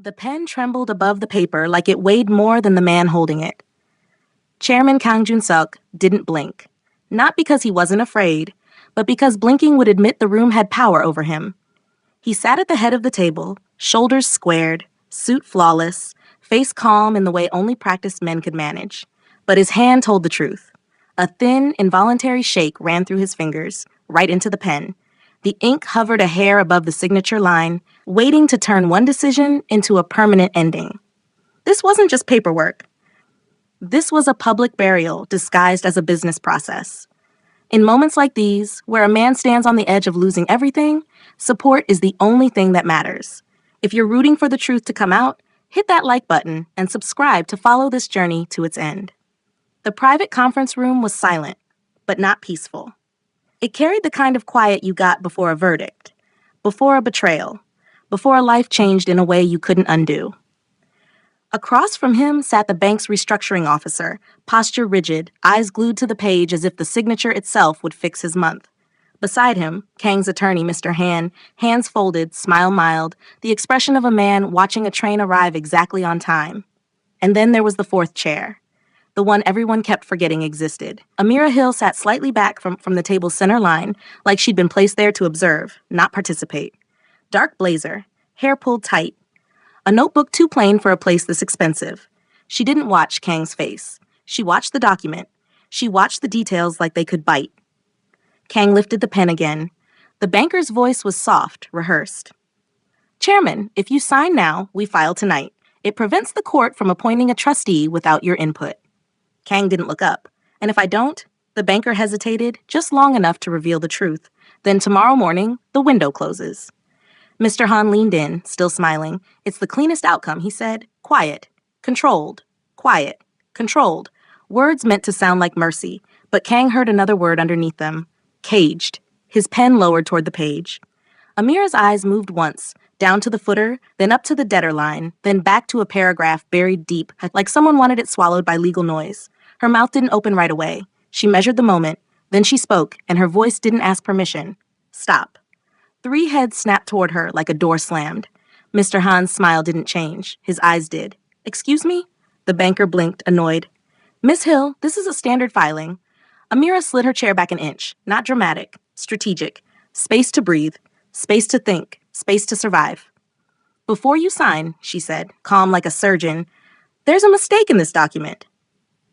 The pen trembled above the paper like it weighed more than the man holding it. Chairman Kang Jun-suk didn't blink. Not because he wasn't afraid, but because blinking would admit the room had power over him. He sat at the head of the table, shoulders squared, suit flawless, face calm in the way only practiced men could manage. But his hand told the truth. A thin, involuntary shake ran through his fingers, right into the pen. The ink hovered a hair above the signature line, waiting to turn one decision into a permanent ending. This wasn't just paperwork. This was a public burial disguised as a business process. In moments like these, where a man stands on the edge of losing everything, support is the only thing that matters. If you're rooting for the truth to come out, hit that like button and subscribe to follow this journey to its end. The private conference room was silent, but not peaceful. It carried the kind of quiet you got before a verdict, before a betrayal, before a life changed in a way you couldn't undo. Across from him sat the bank's restructuring officer, posture rigid, eyes glued to the page as if the signature itself would fix his month. Beside him, Kang's attorney, Mr. Han, hands folded, smile mild, the expression of a man watching a train arrive exactly on time. And then there was the fourth chair, the one everyone kept forgetting existed. Amira Hill sat slightly back from the table's center line, like she'd been placed there to observe, not participate. Dark blazer, hair pulled tight, a notebook too plain for a place this expensive. She didn't watch Kang's face. She watched the document. She watched the details like they could bite. Kang lifted the pen again. The banker's voice was soft, rehearsed. Chairman, if you sign now, we file tonight. It prevents the court from appointing a trustee without your input. Kang didn't look up. And if I don't? The banker hesitated, just long enough to reveal the truth. Then tomorrow morning, the window closes. Mr. Han leaned in, still smiling. It's the cleanest outcome, he said. Quiet. Controlled. Quiet. Controlled. Words meant to sound like mercy, but Kang heard another word underneath them. Caged. His pen lowered toward the page. Amira's eyes moved once, down to the footer, then up to the debtor line, then back to a paragraph buried deep, like someone wanted it swallowed by legal noise. Her mouth didn't open right away. She measured the moment, then she spoke, and her voice didn't ask permission. Stop. 3 heads snapped toward her like a door slammed. Mr. Han's smile didn't change. His eyes did. Excuse me? The banker blinked, annoyed. Miss Hill, this is a standard filing. Amira slid her chair back an inch. Not dramatic. Strategic. Space to breathe. Space to think. Space to survive. Before you sign, she said, calm like a surgeon, there's a mistake in this document.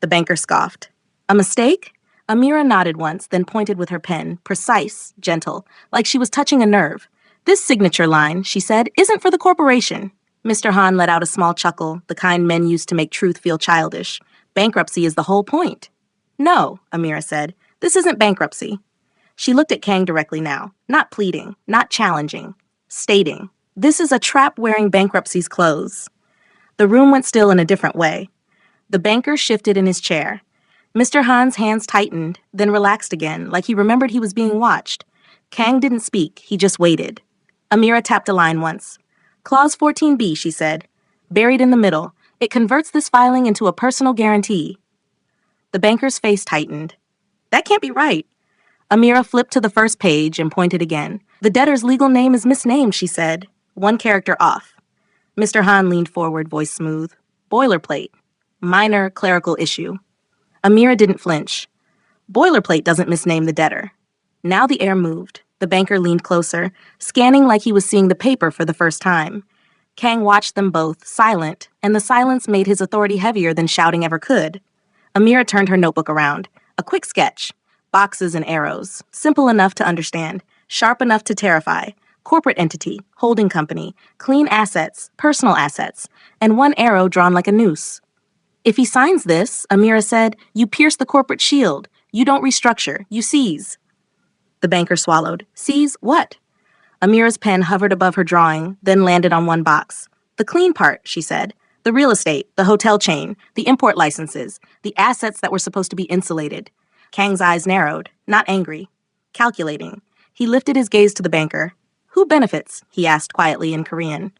The banker scoffed. A mistake? Amira nodded once, then pointed with her pen, precise, gentle, like she was touching a nerve. This signature line, she said, isn't for the corporation. Mr. Han let out a small chuckle, the kind men used to make truth feel childish. Bankruptcy is the whole point. No, Amira said, this isn't bankruptcy. She looked at Kang directly now, not pleading, not challenging, stating, this is a trap wearing bankruptcy's clothes. The room went still in a different way. The banker shifted in his chair. Mr. Han's hands tightened, then relaxed again, like he remembered he was being watched. Kang didn't speak, he just waited. Amira tapped a line once. Clause 14B, she said. Buried in the middle, it converts this filing into a personal guarantee. The banker's face tightened. That can't be right. Amira flipped to the first page and pointed again. The debtor's legal name is misnamed, she said. 1 character off. Mr. Han leaned forward, voice smooth. Boilerplate. Minor clerical issue. Amira didn't flinch. Boilerplate doesn't misname the debtor. Now the air moved. The banker leaned closer, scanning like he was seeing the paper for the first time. Kang watched them both, silent, and the silence made his authority heavier than shouting ever could. Amira turned her notebook around. A quick sketch. Boxes and arrows. Simple enough to understand. Sharp enough to terrify. Corporate entity. Holding company. Clean assets. Personal assets. And 1 arrow drawn like a noose. If he signs this, Amira said, you pierce the corporate shield. You don't restructure. You seize. The banker swallowed. Seize what? Amira's pen hovered above her drawing, then landed on 1 box. The clean part, she said. The real estate, the hotel chain, the import licenses, the assets that were supposed to be insulated. Kang's eyes narrowed, not angry. Calculating. He lifted his gaze to the banker. Who benefits? He asked quietly in Korean.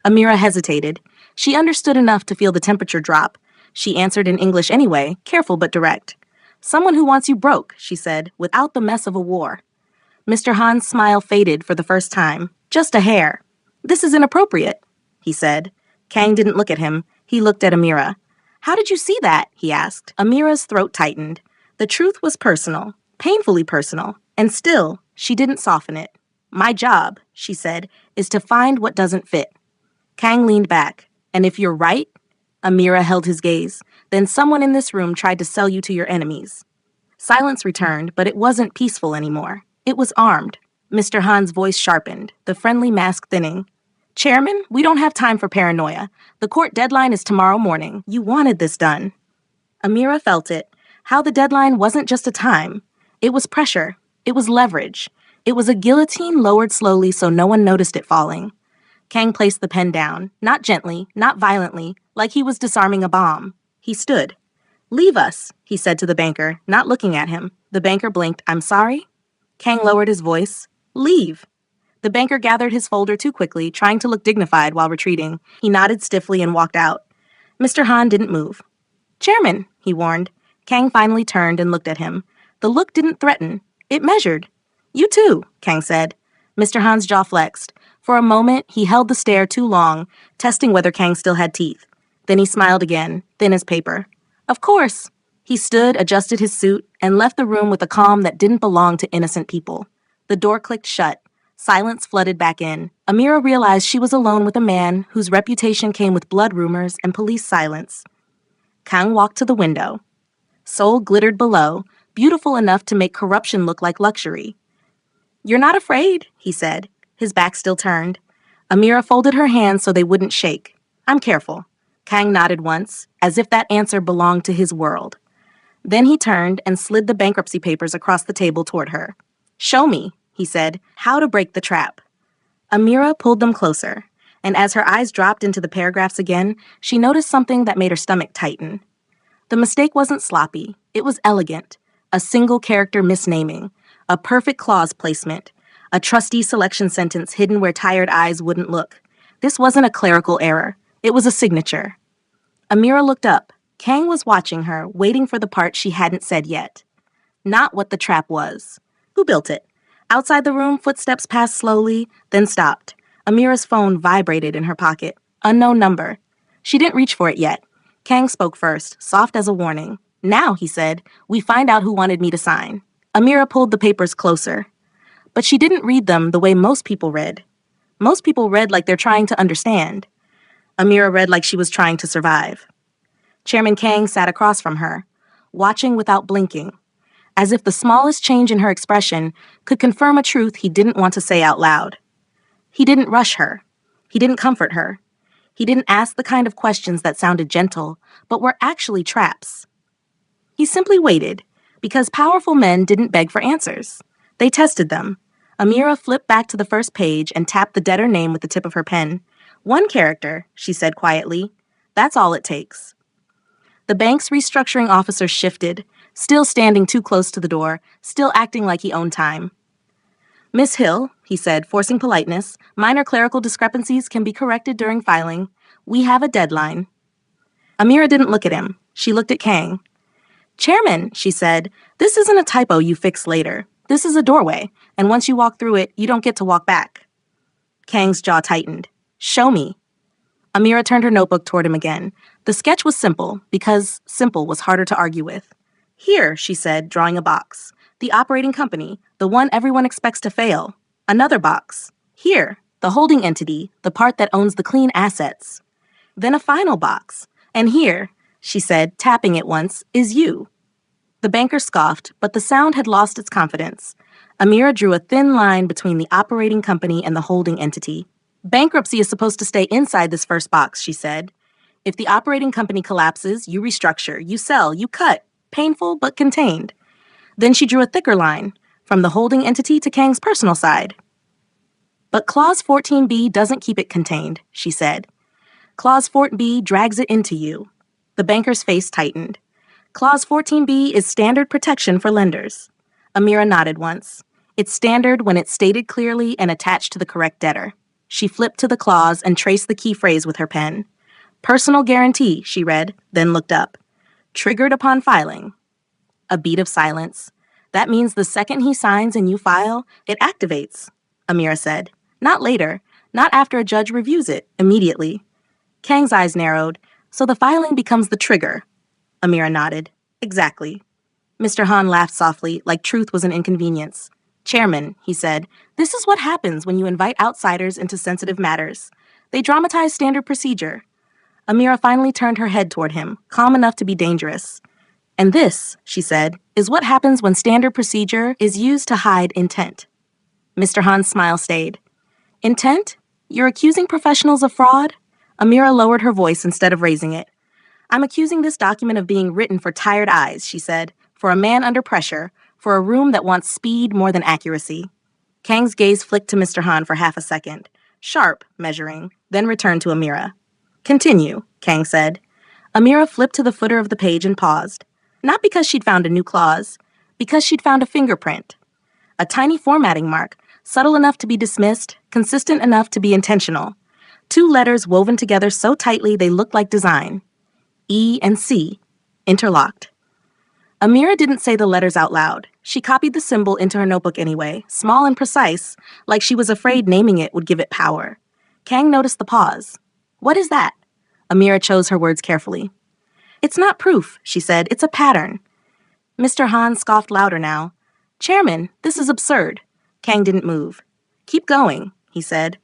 Amira hesitated. She understood enough to feel the temperature drop. She answered in English anyway, careful but direct. Someone who wants you broke, she said, without the mess of a war. Mr. Han's smile faded for the first time, just a hair. This is inappropriate, he said. Kang didn't look at him. He looked at Amira. How did you see that? He asked. Amira's throat tightened. The truth was personal, painfully personal, and still, she didn't soften it. My job, she said, is to find what doesn't fit. Kang leaned back. And if you're right? Amira held his gaze. Then someone in this room tried to sell you to your enemies. Silence returned, but it wasn't peaceful anymore. It was armed. Mr. Han's voice sharpened, the friendly mask thinning. Chairman, we don't have time for paranoia. The court deadline is tomorrow morning. You wanted this done. Amira felt it. How the deadline wasn't just a time. It was pressure. It was leverage. It was a guillotine lowered slowly so no one noticed it falling. Kang placed the pen down, not gently, not violently, like he was disarming a bomb. He stood. Leave us, he said to the banker, not looking at him. The banker blinked. I'm sorry? Kang lowered his voice. Leave. The banker gathered his folder too quickly, trying to look dignified while retreating. He nodded stiffly and walked out. Mr. Han didn't move. Chairman, he warned. Kang finally turned and looked at him. The look didn't threaten. It measured. You too, Kang said. Mr. Han's jaw flexed. For a moment, he held the stare too long, testing whether Kang still had teeth. Then he smiled again, thin as paper. Of course. He stood, adjusted his suit, and left the room with a calm that didn't belong to innocent people. The door clicked shut. Silence flooded back in. Amira realized she was alone with a man whose reputation came with blood rumors and police silence. Kang walked to the window. Seoul glittered below, beautiful enough to make corruption look like luxury. You're not afraid, he said, his back still turned. Amira folded her hands so they wouldn't shake. I'm careful. Kang nodded once, as if that answer belonged to his world. Then he turned and slid the bankruptcy papers across the table toward her. Show me, he said, how to break the trap. Amira pulled them closer, and as her eyes dropped into the paragraphs again, she noticed something that made her stomach tighten. The mistake wasn't sloppy. It was elegant. A single character misnaming. A perfect clause placement. A trustee selection sentence hidden where tired eyes wouldn't look. This wasn't a clerical error. It was a signature. Amira looked up. Kang was watching her, waiting for the part she hadn't said yet. Not what the trap was. Who built it? Outside the room, footsteps passed slowly, then stopped. Amira's phone vibrated in her pocket. Unknown number. She didn't reach for it yet. Kang spoke first, soft as a warning. Now, he said, we find out who wanted me to sign. Amira pulled the papers closer. But she didn't read them the way most people read. Most people read like they're trying to understand. Amira read like she was trying to survive. Chairman Kang sat across from her, watching without blinking, as if the smallest change in her expression could confirm a truth he didn't want to say out loud. He didn't rush her. He didn't comfort her. He didn't ask the kind of questions that sounded gentle, but were actually traps. He simply waited, because powerful men didn't beg for answers. They tested them. Amira flipped back to the first page and tapped the debtor name with the tip of her pen. One character, she said quietly. That's all it takes. The bank's restructuring officer shifted, still standing too close to the door, still acting like he owned time. Miss Hill, he said, forcing politeness, minor clerical discrepancies can be corrected during filing. We have a deadline. Amira didn't look at him. She looked at Kang. Chairman, she said, this isn't a typo you fix later. This is a doorway, and once you walk through it, you don't get to walk back. Kang's jaw tightened. Show me. Amira turned her notebook toward him again. The sketch was simple, because simple was harder to argue with. Here, she said, drawing a box. The operating company, the one everyone expects to fail. Another box. Here, the holding entity, the part that owns the clean assets. Then a final box. And here, she said, tapping it once, is you. The banker scoffed, but the sound had lost its confidence. Amira drew a thin line between the operating company and the holding entity. Bankruptcy is supposed to stay inside this first box, she said. If the operating company collapses, you restructure, you sell, you cut. Painful, but contained. Then she drew a thicker line, from the holding entity to Kang's personal side. But Clause 14b doesn't keep it contained, she said. Clause 14b drags it into you. The banker's face tightened. Clause 14b is standard protection for lenders. Amira nodded once. It's standard when it's stated clearly and attached to the correct debtor. She flipped to the clause and traced the key phrase with her pen. Personal guarantee, she read, then looked up. Triggered upon filing. A beat of silence. That means the second he signs and you file, it activates, Amira said. Not later, not after a judge reviews it, immediately. Kang's eyes narrowed. So the filing becomes the trigger. Amira nodded. Exactly. Mr. Han laughed softly, like truth was an inconvenience. Chairman, he said, this is what happens when you invite outsiders into sensitive matters. They dramatize standard procedure. Amira finally turned her head toward him, calm enough to be dangerous. And this, she said, is what happens when standard procedure is used to hide intent. Mr. Han's smile stayed. Intent? You're accusing professionals of fraud? Amira lowered her voice instead of raising it. I'm accusing this document of being written for tired eyes, she said, for a man under pressure, for a room that wants speed more than accuracy. Kang's gaze flicked to Mr. Han for half a second, sharp, measuring, then returned to Amira. Continue, Kang said. Amira flipped to the footer of the page and paused. Not because she'd found a new clause, because she'd found a fingerprint. A tiny formatting mark, subtle enough to be dismissed, consistent enough to be intentional. 2 letters woven together so tightly they looked like design. E and C, interlocked. Amira didn't say the letters out loud. She copied the symbol into her notebook anyway, small and precise, like she was afraid naming it would give it power. Kang noticed the pause. What is that? Amira chose her words carefully. It's not proof, she said. It's a pattern. Mr. Han scoffed louder now. Chairman, this is absurd. Kang didn't move. Keep going, he said.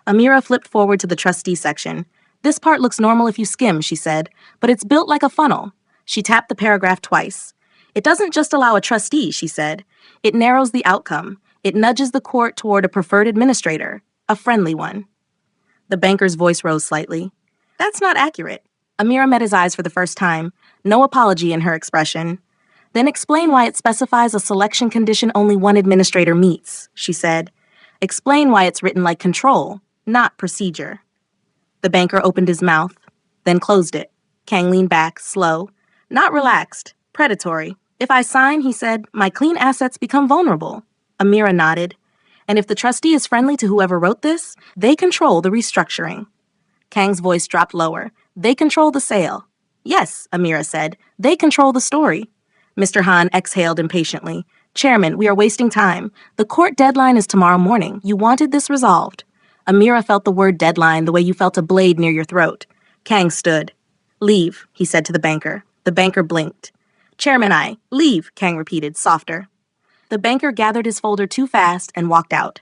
Amira flipped forward to the trustee section. This part looks normal if you skim, she said, but it's built like a funnel. She tapped the paragraph twice. It doesn't just allow a trustee, she said. It narrows the outcome. It nudges the court toward a preferred administrator, a friendly one. The banker's voice rose slightly. That's not accurate. Amira met his eyes for the first time, no apology in her expression. Then explain why it specifies a selection condition only one administrator meets, she said. Explain why it's written like control, not procedure. The banker opened his mouth, then closed it. Kang leaned back, slow, not relaxed, predatory. If I sign, he said, my clean assets become vulnerable. Amira nodded. And if the trustee is friendly to whoever wrote this, they control the restructuring. Kang's voice dropped lower. They control the sale. Yes, Amira said. They control the story. Mr. Han exhaled impatiently. Chairman, we are wasting time. The court deadline is tomorrow morning. You wanted this resolved. Amira felt the word deadline the way you felt a blade near your throat. Kang stood. Leave, he said to the banker. The banker blinked. Chairman, leave, Kang repeated, softer. The banker gathered his folder too fast and walked out.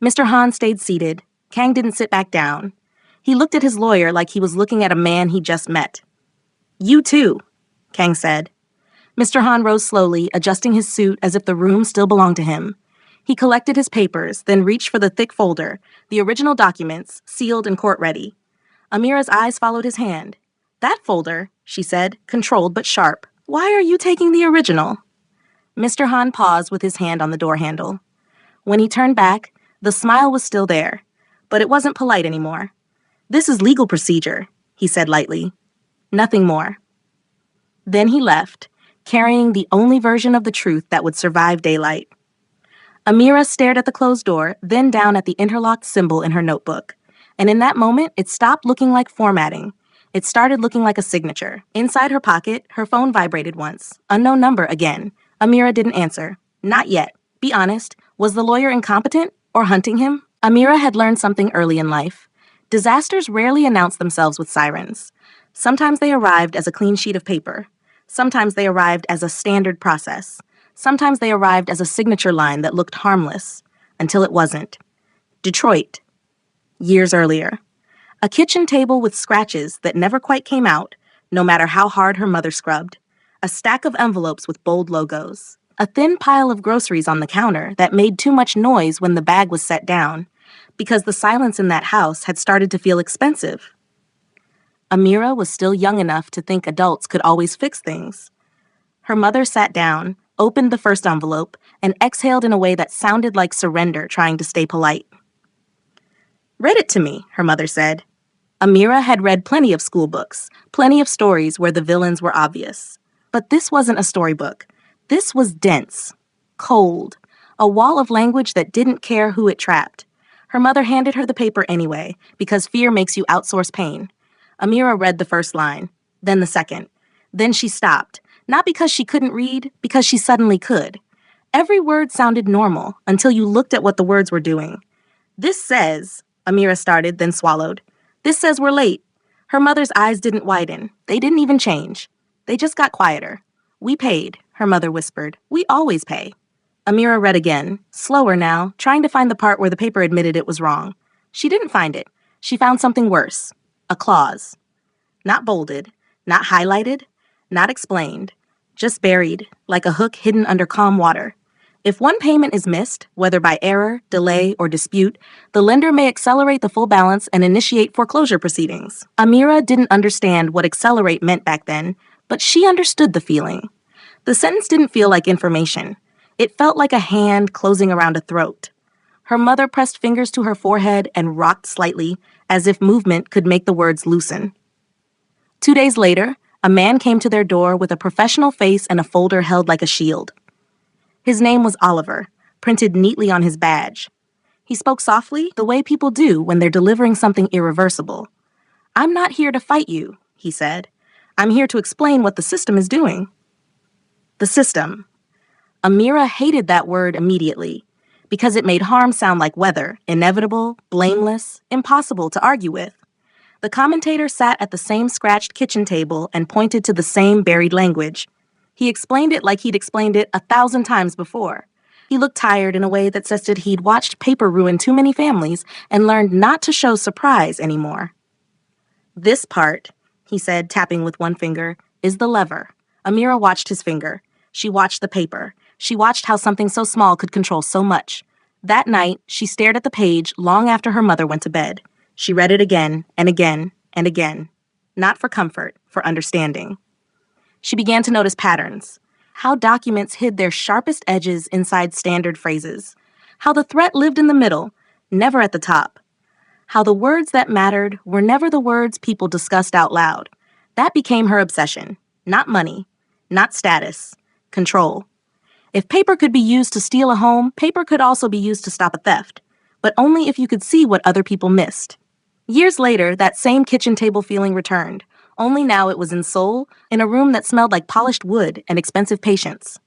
Mr. Han stayed seated. Kang didn't sit back down. He looked at his lawyer like he was looking at a man he just met. You too, Kang said. Mr. Han rose slowly, adjusting his suit as if the room still belonged to him. He collected his papers, then reached for the thick folder, the original documents, sealed and court-ready. Amira's eyes followed his hand. That folder, she said, controlled but sharp. Why are you taking the original? Mr. Han paused with his hand on the door handle. When he turned back, the smile was still there, but it wasn't polite anymore. This is legal procedure, he said lightly. Nothing more. Then he left, carrying the only version of the truth that would survive daylight. Amira stared at the closed door, then down at the interlocked symbol in her notebook. And in that moment, it stopped looking like formatting. It started looking like a signature. Inside her pocket, her phone vibrated once. Unknown number again. Amira didn't answer. Not yet. Be honest, was the lawyer incompetent or hunting him? Amira had learned something early in life. Disasters rarely announced themselves with sirens. Sometimes they arrived as a clean sheet of paper. Sometimes they arrived as a standard process. Sometimes they arrived as a signature line that looked harmless, until it wasn't. Detroit. Years earlier. A kitchen table with scratches that never quite came out, no matter how hard her mother scrubbed. A stack of envelopes with bold logos. A thin pile of groceries on the counter that made too much noise when the bag was set down, because the silence in that house had started to feel expensive. Amira was still young enough to think adults could always fix things. Her mother sat down, opened the first envelope, and exhaled in a way that sounded like surrender, trying to stay polite. Read it to me, her mother said. Amira had read plenty of school books, plenty of stories where the villains were obvious. But this wasn't a storybook. This was dense, cold, a wall of language that didn't care who it trapped. Her mother handed her the paper anyway, because fear makes you outsource pain. Amira read the first line, then the second. Then she stopped, not because she couldn't read, because she suddenly could. Every word sounded normal until you looked at what the words were doing. This says, Amira started, then swallowed. This says we're late. Her mother's eyes didn't widen. They didn't even change. They just got quieter. "We paid," her mother whispered. "We always pay." Amira read again, slower now, trying to find the part where the paper admitted it was wrong. She didn't find it. She found something worse. A clause. Not bolded, not highlighted, not explained. Just buried, like a hook hidden under calm water. If one payment is missed, whether by error, delay, or dispute, the lender may accelerate the full balance and initiate foreclosure proceedings. Amira didn't understand what accelerate meant back then, but she understood the feeling. The sentence didn't feel like information. It felt like a hand closing around a throat. Her mother pressed fingers to her forehead and rocked slightly, as if movement could make the words loosen. 2 days later, a man came to their door with a professional face and a folder held like a shield. His name was Oliver, printed neatly on his badge. He spoke softly, the way people do when they're delivering something irreversible. "I'm not here to fight you," he said. "I'm here to explain what the system is doing." The system. Amira hated that word immediately, because it made harm sound like weather, inevitable, blameless, impossible to argue with. The commentator sat at the same scratched kitchen table and pointed to the same buried language. He explained it like he'd explained it 1,000 times before. He looked tired in a way that suggested he'd watched paper ruin too many families and learned not to show surprise anymore. "This part," he said, tapping with one finger, "is the lever." Amira watched his finger. She watched the paper. She watched how something so small could control so much. That night, she stared at the page long after her mother went to bed. She read it again and again and again. Not for comfort, for understanding. She began to notice patterns. How documents hid their sharpest edges inside standard phrases. How the threat lived in the middle, never at the top. How the words that mattered were never the words people discussed out loud. That became her obsession. Not money, not status, control. If paper could be used to steal a home, paper could also be used to stop a theft. But only if you could see what other people missed. Years later, that same kitchen table feeling returned. Only now it was in Seoul, in a room that smelled like polished wood and expensive patience.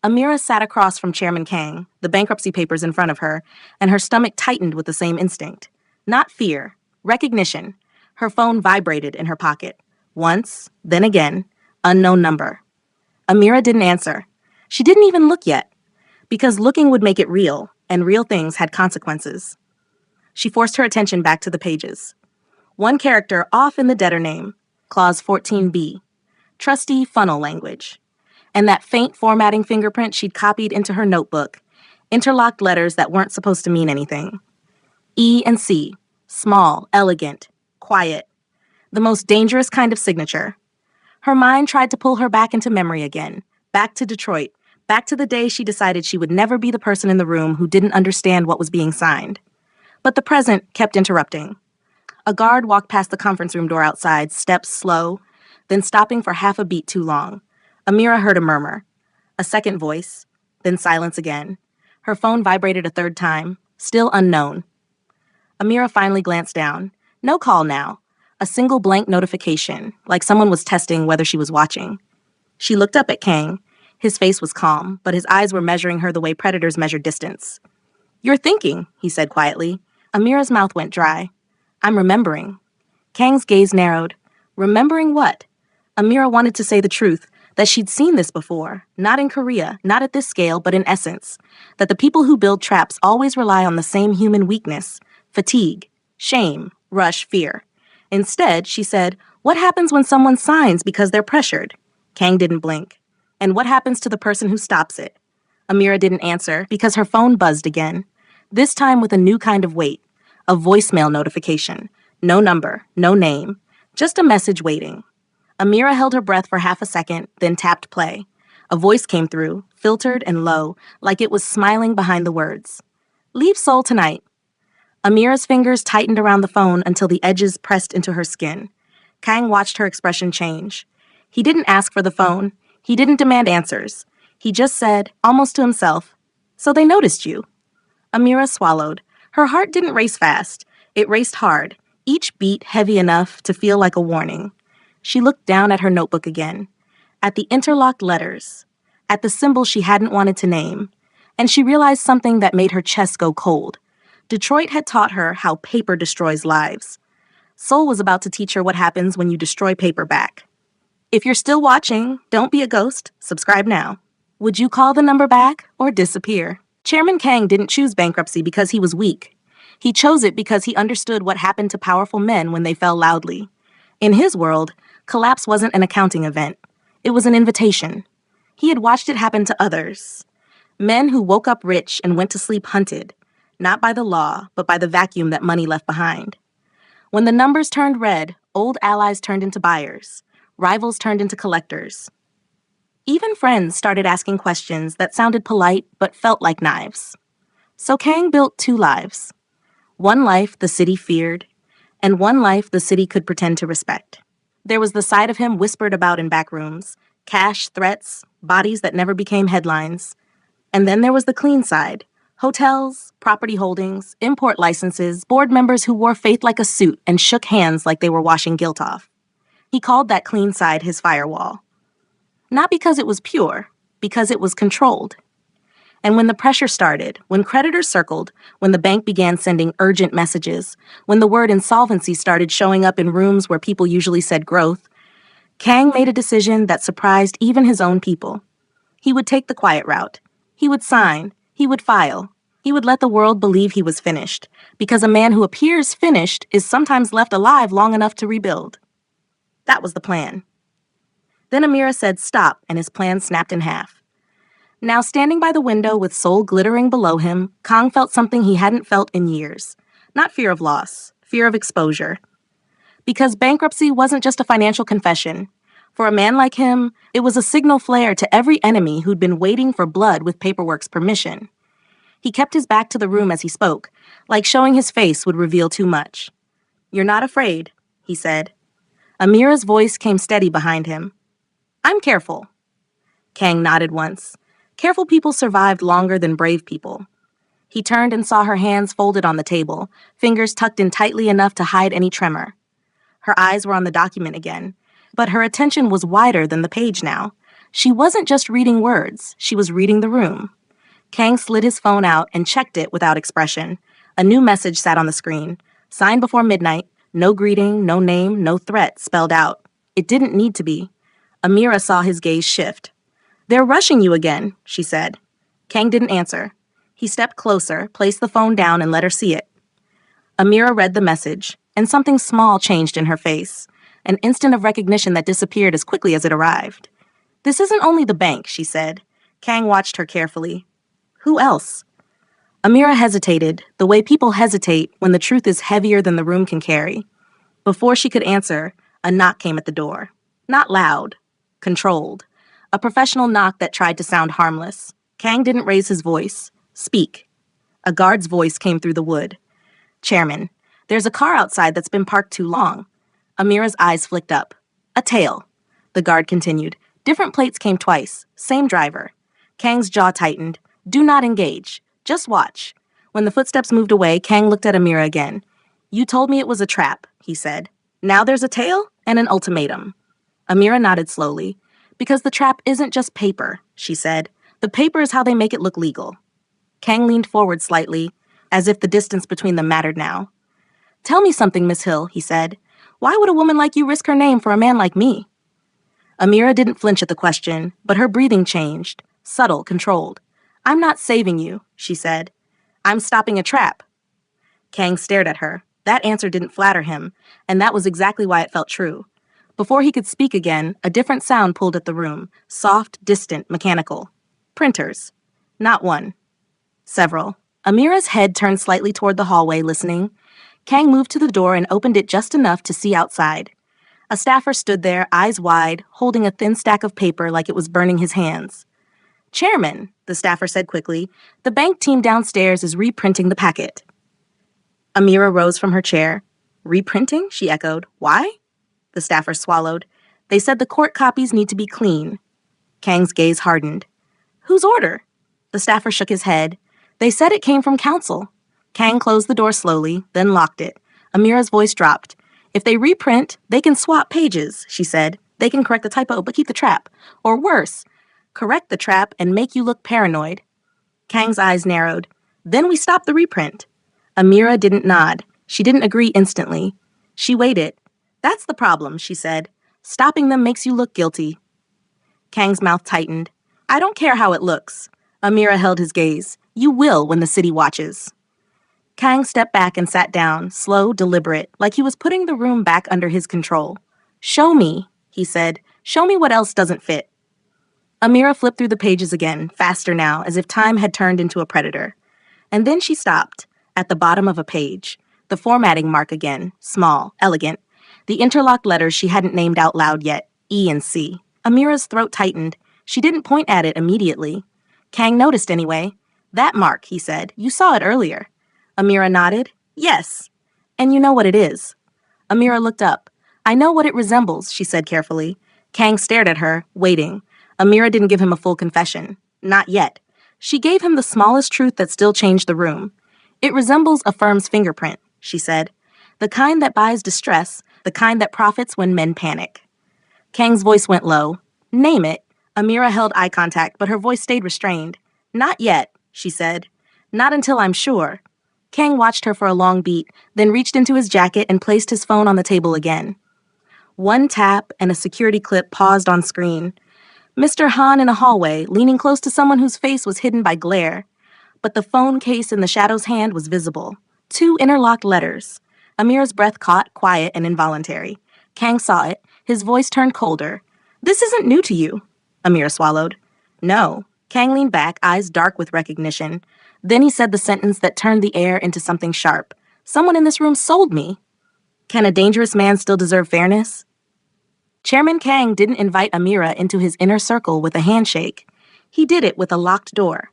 Amira sat across from Chairman Kang, the bankruptcy papers in front of her, and her stomach tightened with the same instinct. Not fear, recognition. Her phone vibrated in her pocket. Once, then again, unknown number. Amira didn't answer. She didn't even look yet, because looking would make it real, and real things had consequences. She forced her attention back to the pages. One character off in the debtor name, Clause 14B, trustee funnel language, and that faint formatting fingerprint she'd copied into her notebook, interlocked letters that weren't supposed to mean anything. E and C, small, elegant, quiet, the most dangerous kind of signature. Her mind tried to pull her back into memory again, back to Detroit, back to the day she decided she would never be the person in the room who didn't understand what was being signed. But the present kept interrupting. A guard walked past the conference room door outside, steps slow, then stopping for half a beat too long. Amira heard a murmur. A second voice, then silence again. Her phone vibrated a third time, still unknown. Amira finally glanced down. No call now. A single blank notification, like someone was testing whether she was watching. She looked up at Kang. His face was calm, but his eyes were measuring her the way predators measure distance. "You're thinking," he said quietly. Amira's mouth went dry. "I'm remembering." Kang's gaze narrowed. Remembering what? Amira wanted to say the truth, that she'd seen this before, not in Korea, not at this scale, but in essence, that the people who build traps always rely on the same human weakness, fatigue, shame, rush, fear. Instead, she said, "What happens when someone signs because they're pressured?" Kang didn't blink. "And what happens to the person who stops it?" Amira didn't answer because her phone buzzed again, this time with a new kind of weight. A voicemail notification. No number, no name. Just a message waiting. Amira held her breath for half a second, then tapped play. A voice came through, filtered and low, like it was smiling behind the words. "Leave Seoul tonight." Amira's fingers tightened around the phone until the edges pressed into her skin. Kang watched her expression change. He didn't ask for the phone. He didn't demand answers. He just said, almost to himself, "So they noticed you." Amira swallowed. Her heart didn't race fast. It raced hard, each beat heavy enough to feel like a warning. She looked down at her notebook again, at the interlocked letters, at the symbol she hadn't wanted to name, and she realized something that made her chest go cold. Detroit had taught her how paper destroys lives. Soul was about to teach her what happens when you destroy paperback. If you're still watching, don't be a ghost. Subscribe now. Would you call the number back or disappear? Chairman Kang didn't choose bankruptcy because he was weak. He chose it because he understood what happened to powerful men when they fell loudly. In his world, collapse wasn't an accounting event. It was an invitation. He had watched it happen to others. Men who woke up rich and went to sleep hunted, not by the law, but by the vacuum that money left behind. When the numbers turned red, old allies turned into buyers. Rivals turned into collectors. Even friends started asking questions that sounded polite but felt like knives. So Kang built 2 lives. One life the city feared, and one life the city could pretend to respect. There was the side of him whispered about in back rooms, cash, threats, bodies that never became headlines. And then there was the clean side, hotels, property holdings, import licenses, board members who wore faith like a suit and shook hands like they were washing guilt off. He called that clean side his firewall. Not because it was pure, because it was controlled. And when the pressure started, when creditors circled, when the bank began sending urgent messages, when the word insolvency started showing up in rooms where people usually said growth, Kang made a decision that surprised even his own people. He would take the quiet route. He would sign. He would file. He would let the world believe he was finished, because a man who appears finished is sometimes left alive long enough to rebuild. That was the plan. Then Amira said stop, and his plan snapped in half. Now standing by the window with Soul glittering below him, Kang felt something he hadn't felt in years. Not fear of loss, fear of exposure. Because bankruptcy wasn't just a financial confession. For a man like him, it was a signal flare to every enemy who'd been waiting for blood with paperwork's permission. He kept his back to the room as he spoke, like showing his face would reveal too much. "You're not afraid," he said. Amira's voice came steady behind him. "I'm careful." Kang nodded once. Careful people survived longer than brave people. He turned and saw her hands folded on the table, fingers tucked in tightly enough to hide any tremor. Her eyes were on the document again, but her attention was wider than the page now. She wasn't just reading words, she was reading the room. Kang slid his phone out and checked it without expression. A new message sat on the screen. Signed before midnight, no greeting, no name, no threat spelled out. It didn't need to be. Amira saw his gaze shift. "They're rushing you again," she said. Kang didn't answer. He stepped closer, placed the phone down, and let her see it. Amira read the message, and something small changed in her face. An instant of recognition that disappeared as quickly as it arrived. "This isn't only the bank," she said. Kang watched her carefully. "Who else?" Amira hesitated, the way people hesitate when the truth is heavier than the room can carry. Before she could answer, a knock came at the door. Not loud. Controlled. A professional knock that tried to sound harmless. Kang didn't raise his voice. "Speak." A guard's voice came through the wood. "Chairman, there's a car outside that's been parked too long." Amira's eyes flicked up. "A tail." The guard continued. Different plates came twice. Same driver. Kang's jaw tightened. "Do not engage. Just watch." When the footsteps moved away, Kang looked at Amira again. "You told me it was a trap," he said. "Now there's a tail and an ultimatum." Amira nodded slowly. "Because the trap isn't just paper," she said. "The paper is how they make it look legal." Kang leaned forward slightly, as if the distance between them mattered now. "Tell me something, Miss Hill," he said. "Why would a woman like you risk her name for a man like me?" Amira didn't flinch at the question, but her breathing changed. Subtle, controlled. "I'm not saving you," she said. "I'm stopping a trap." Kang stared at her. That answer didn't flatter him, and that was exactly why it felt true. Before he could speak again, a different sound pulled at the room. Soft, distant, mechanical. Printers. Not one. Several. Amira's head turned slightly toward the hallway, listening. Kang moved to the door and opened it just enough to see outside. A staffer stood there, eyes wide, holding a thin stack of paper like it was burning his hands. "Chairman," the staffer said quickly, "the bank team downstairs is reprinting the packet." Amira rose from her chair. "Reprinting?" she echoed. "Why?" The staffer swallowed. "They said the court copies need to be clean." Kang's gaze hardened. "Whose order?" The staffer shook his head. "They said it came from counsel." Kang closed the door slowly, then locked it. Amira's voice dropped. "If they reprint, they can swap pages," she said. "They can correct the typo but keep the trap. Or worse, correct the trap and make you look paranoid." Kang's eyes narrowed. "Then we stop the reprint." Amira didn't nod. She didn't agree instantly. She waited. That's the problem, she said. Stopping them makes you look guilty. Kang's mouth tightened. I don't care how it looks. Amira held his gaze. You will when the city watches. Kang stepped back and sat down, slow, deliberate, like he was putting the room back under his control. Show me, he said. Show me what else doesn't fit. Amira flipped through the pages again, faster now, as if time had turned into a predator. And then she stopped, at the bottom of a page. The formatting mark again, small, elegant. The interlocked letters she hadn't named out loud yet, E and C. Amira's throat tightened. She didn't point at it immediately. Kang noticed anyway. That mark, he said. You saw it earlier. Amira nodded. Yes. And you know what it is. Amira looked up. I know what it resembles, she said carefully. Kang stared at her, waiting. Amira didn't give him a full confession. Not yet. She gave him the smallest truth that still changed the room. It resembles a firm's fingerprint, she said. The kind that buys distress, the kind that profits when men panic. Kang's voice went low. Name it. Amira held eye contact, but her voice stayed restrained. Not yet, she said. Not until I'm sure. Kang watched her for a long beat, then reached into his jacket and placed his phone on the table again. One tap and a security clip paused on screen. Mr. Han in a hallway, leaning close to someone whose face was hidden by glare. But the phone case in the shadow's hand was visible. 2 interlocked letters. Amira's breath caught, quiet and involuntary. Kang saw it. His voice turned colder. This isn't new to you. Amira swallowed. No. Kang leaned back, eyes dark with recognition. Then he said the sentence that turned the air into something sharp. Someone in this room sold me. Can a dangerous man still deserve fairness? Chairman Kang didn't invite Amira into his inner circle with a handshake. He did it with a locked door.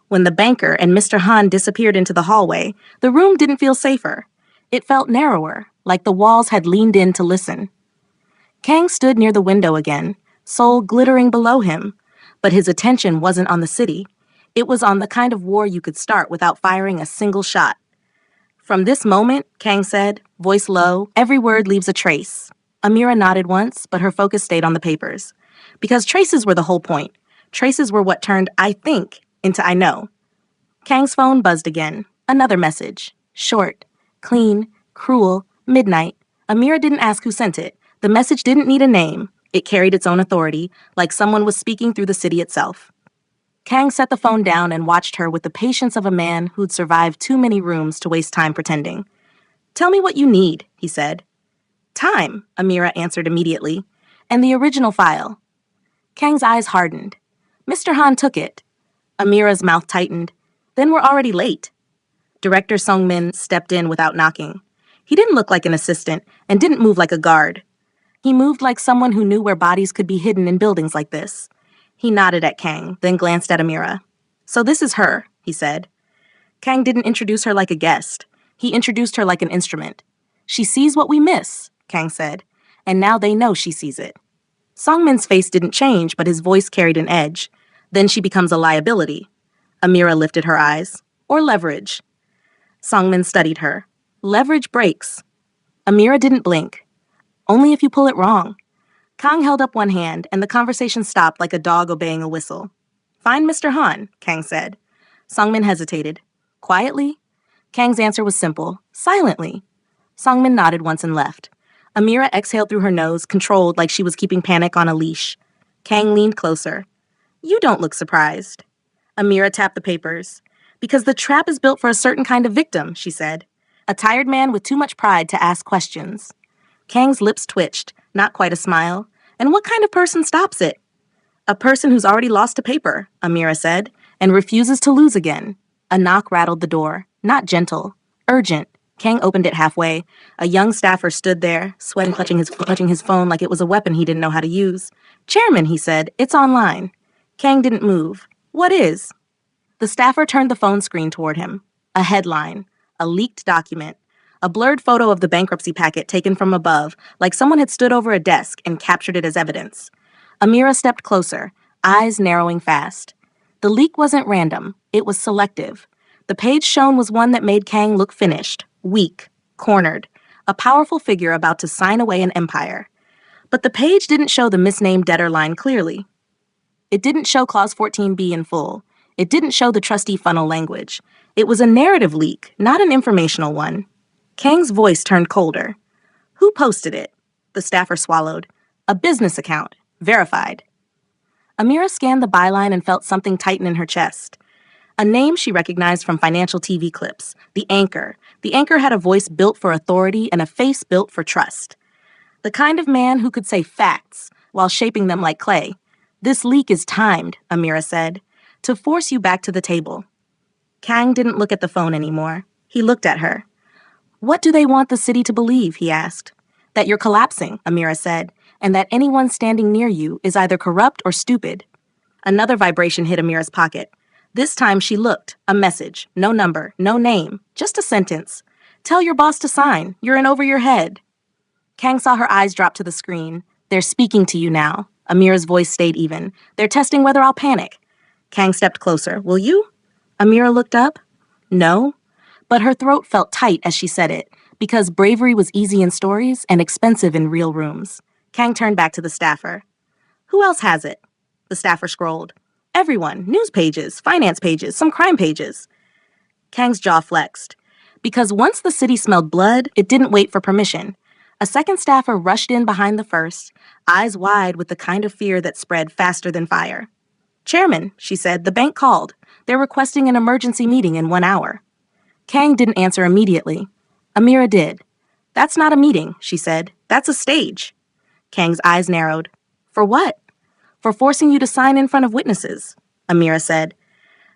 When the banker and Mr. Han disappeared into the hallway, the room didn't feel safer. It felt narrower, like the walls had leaned in to listen. Kang stood near the window again, soul glittering below him. But his attention wasn't on the city. It was on the kind of war you could start without firing a single shot. From this moment, Kang said, voice low, every word leaves a trace. Amira nodded once, but her focus stayed on the papers. Because traces were the whole point. Traces were what turned I think into I know. Kang's phone buzzed again. Another message. Short, clean, cruel, midnight. Amira didn't ask who sent it. The message didn't need a name. It carried its own authority, like someone was speaking through the city itself. Kang set the phone down and watched her with the patience of a man who'd survived too many rooms to waste time pretending. Tell me what you need, he said. Time, Amira answered immediately. And the original file. Kang's eyes hardened. Mr. Han took it. Amira's mouth tightened. Then we're already late. Director Sung-min stepped in without knocking. He didn't look like an assistant and didn't move like a guard. He moved like someone who knew where bodies could be hidden in buildings like this. He nodded at Kang, then glanced at Amira. So this is her, he said. Kang didn't introduce her like a guest. He introduced her like an instrument. She sees what we miss, Kang said, and now they know she sees it. Songmin's face didn't change, but his voice carried an edge. Then she becomes a liability. Amira lifted her eyes. Or leverage. Songmin studied her. Leverage breaks. Amira didn't blink. Only if you pull it wrong. Kang held up one hand, and the conversation stopped like a dog obeying a whistle. Find Mr. Han, Kang said. Songmin hesitated. Quietly? Kang's answer was simple. Silently. Songmin nodded once and left. Amira exhaled through her nose, controlled like she was keeping panic on a leash. Kang leaned closer. You don't look surprised. Amira tapped the papers. Because the trap is built for a certain kind of victim, she said. A tired man with too much pride to ask questions. Kang's lips twitched, not quite a smile. And what kind of person stops it? A person who's already lost a paper, Amira said, and refuses to lose again. A knock rattled the door. Not gentle. Urgent. Kang opened it halfway. A young staffer stood there, sweating, clutching his phone like it was a weapon he didn't know how to use. Chairman, he said, it's online. Kang didn't move. What is? The staffer turned the phone screen toward him. A headline. A leaked document. A blurred photo of the bankruptcy packet taken from above, like someone had stood over a desk and captured it as evidence. Amira stepped closer, eyes narrowing fast. The leak wasn't random. It was selective. The page shown was one that made Kang look finished, weak, cornered, a powerful figure about to sign away an empire. But the page didn't show the misnamed debtor line clearly. It didn't show Clause 14b in full. It didn't show the trustee funnel language. It was a narrative leak, not an informational one. Kang's voice turned colder. Who posted it? The staffer swallowed. A business account. Verified. Amira scanned the byline and felt something tighten in her chest. A name she recognized from financial TV clips. The Anchor. The Anchor had a voice built for authority and a face built for trust. The kind of man who could say facts while shaping them like clay. This leak is timed, Amira said, to force you back to the table. Kang didn't look at the phone anymore. He looked at her. What do they want the city to believe, he asked. That you're collapsing, Amira said, and that anyone standing near you is either corrupt or stupid. Another vibration hit Amira's pocket. This time she looked. A message. No number. No name. Just a sentence. Tell your boss to sign. You're in over your head. Kang saw her eyes drop to the screen. They're speaking to you now. Amira's voice stayed even. They're testing whether I'll panic. Kang stepped closer. Will you? Amira looked up. No. But her throat felt tight as she said it, because bravery was easy in stories and expensive in real rooms. Kang turned back to the staffer. Who else has it? The staffer scrolled. Everyone. News pages, finance pages, some crime pages. Kang's jaw flexed. Because once the city smelled blood, it didn't wait for permission. A second staffer rushed in behind the first, eyes wide with the kind of fear that spread faster than fire. Chairman, she said, the bank called. They're requesting an emergency meeting in 1 hour. Kang didn't answer immediately. Amira did. That's not a meeting, she said. That's a stage. Kang's eyes narrowed. For what? For forcing you to sign in front of witnesses, Amira said.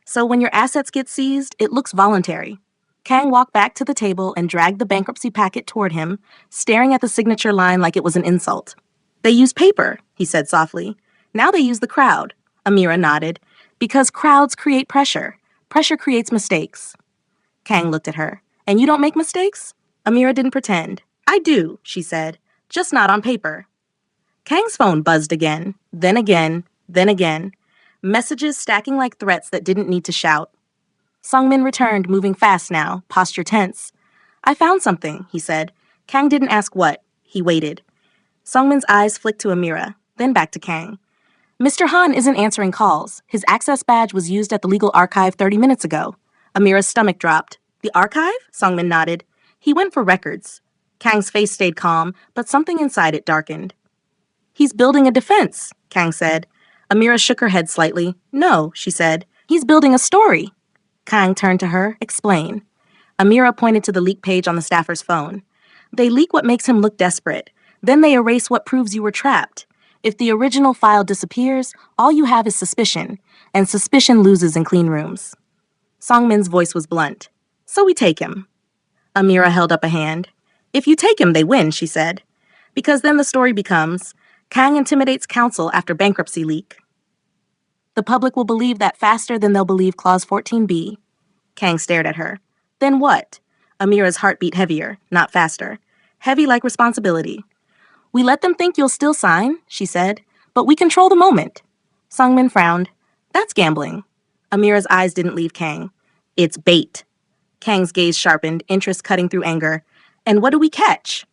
So when your assets get seized, it looks voluntary. Kang walked back to the table and dragged the bankruptcy packet toward him, staring at the signature line like it was an insult. They use paper, he said softly. Now they use the crowd. Amira nodded. Because crowds create pressure. Pressure creates mistakes. Kang looked at her. And you don't make mistakes? Amira didn't pretend. I do, she said. Just not on paper. Kang's phone buzzed again, then again, then again. Messages stacking like threats that didn't need to shout. Sungmin returned, moving fast now, posture tense. I found something, he said. Kang didn't ask what. He waited. Sungmin's eyes flicked to Amira, then back to Kang. Mr. Han isn't answering calls. His access badge was used at the legal archive 30 minutes ago. Amira's stomach dropped. The archive? Sungmin nodded. He went for records. Kang's face stayed calm, but something inside it darkened. He's building a defense, Kang said. Amira shook her head slightly. No, she said. He's building a story. Kang turned to her. Explain. Amira pointed to the leak page on the staffer's phone. They leak what makes him look desperate. Then they erase what proves you were trapped. If the original file disappears, all you have is suspicion, and suspicion loses in clean rooms. Songmin's voice was blunt. So we take him. Amira held up a hand. If you take him, they win, she said. Because then the story becomes, Kang intimidates counsel after bankruptcy leak. The public will believe that faster than they'll believe Clause 14b. Kang stared at her. Then what? Amira's heart beat heavier, not faster. Heavy like responsibility. We let them think you'll still sign, she said, but we control the moment. Sungmin frowned. That's gambling. Amira's eyes didn't leave Kang. It's bait. Kang's gaze sharpened, interest cutting through anger. And what do we catch?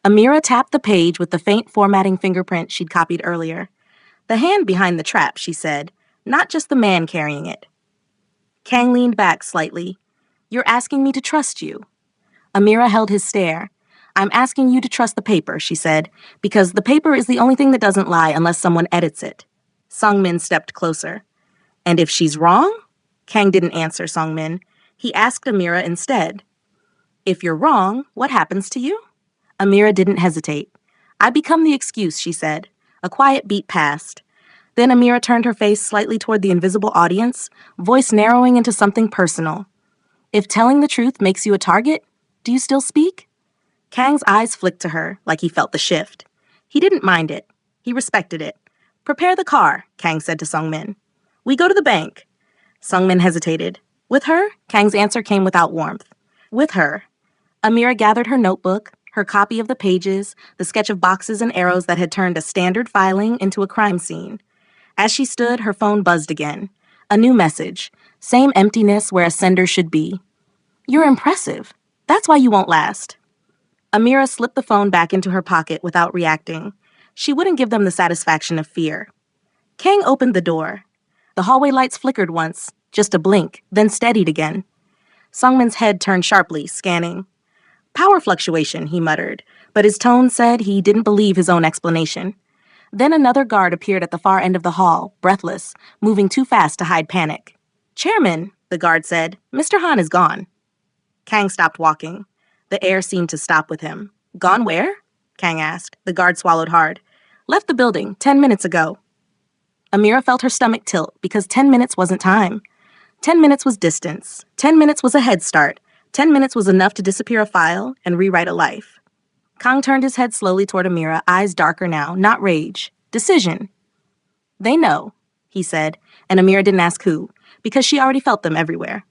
Amira tapped the page with the faint formatting fingerprint she'd copied earlier. The hand behind the trap, she said, not just the man carrying it. Kang leaned back slightly. You're asking me to trust you. Amira held his stare. I'm asking you to trust the paper, she said, because the paper is the only thing that doesn't lie unless someone edits it. Sungmin stepped closer. And if she's wrong? Kang didn't answer Sungmin. He asked Amira instead. If you're wrong, what happens to you? Amira didn't hesitate. I become the excuse, she said. A quiet beat passed. Then Amira turned her face slightly toward the invisible audience, voice narrowing into something personal. If telling the truth makes you a target, do you still speak? Kang's eyes flicked to her, like he felt the shift. He didn't mind it. He respected it. Prepare the car, Kang said to Sungmin. We go to the bank. Sungmin hesitated. With her? Kang's answer came without warmth. With her. Amira gathered her notebook, her copy of the pages, the sketch of boxes and arrows that had turned a standard filing into a crime scene. As she stood, her phone buzzed again. A new message. Same emptiness where a sender should be. You're impressive. That's why you won't last. Amira slipped the phone back into her pocket without reacting. She wouldn't give them the satisfaction of fear. Kang opened the door. The hallway lights flickered once, just a blink, then steadied again. Sungmin's head turned sharply, scanning. Power fluctuation, he muttered, but his tone said he didn't believe his own explanation. Then another guard appeared at the far end of the hall, breathless, moving too fast to hide panic. Chairman, the guard said, Mr. Han is gone. Kang stopped walking. The air seemed to stop with him. Gone where? Kang asked. The guard swallowed hard. Left the building 10 minutes ago. Amira felt her stomach tilt because 10 minutes wasn't time. 10 minutes was distance. 10 minutes was a head start. 10 minutes was enough to disappear a file and rewrite a life. Kang turned his head slowly toward Amira, eyes darker now, not rage. Decision. They know, he said, and Amira didn't ask who, because she already felt them everywhere.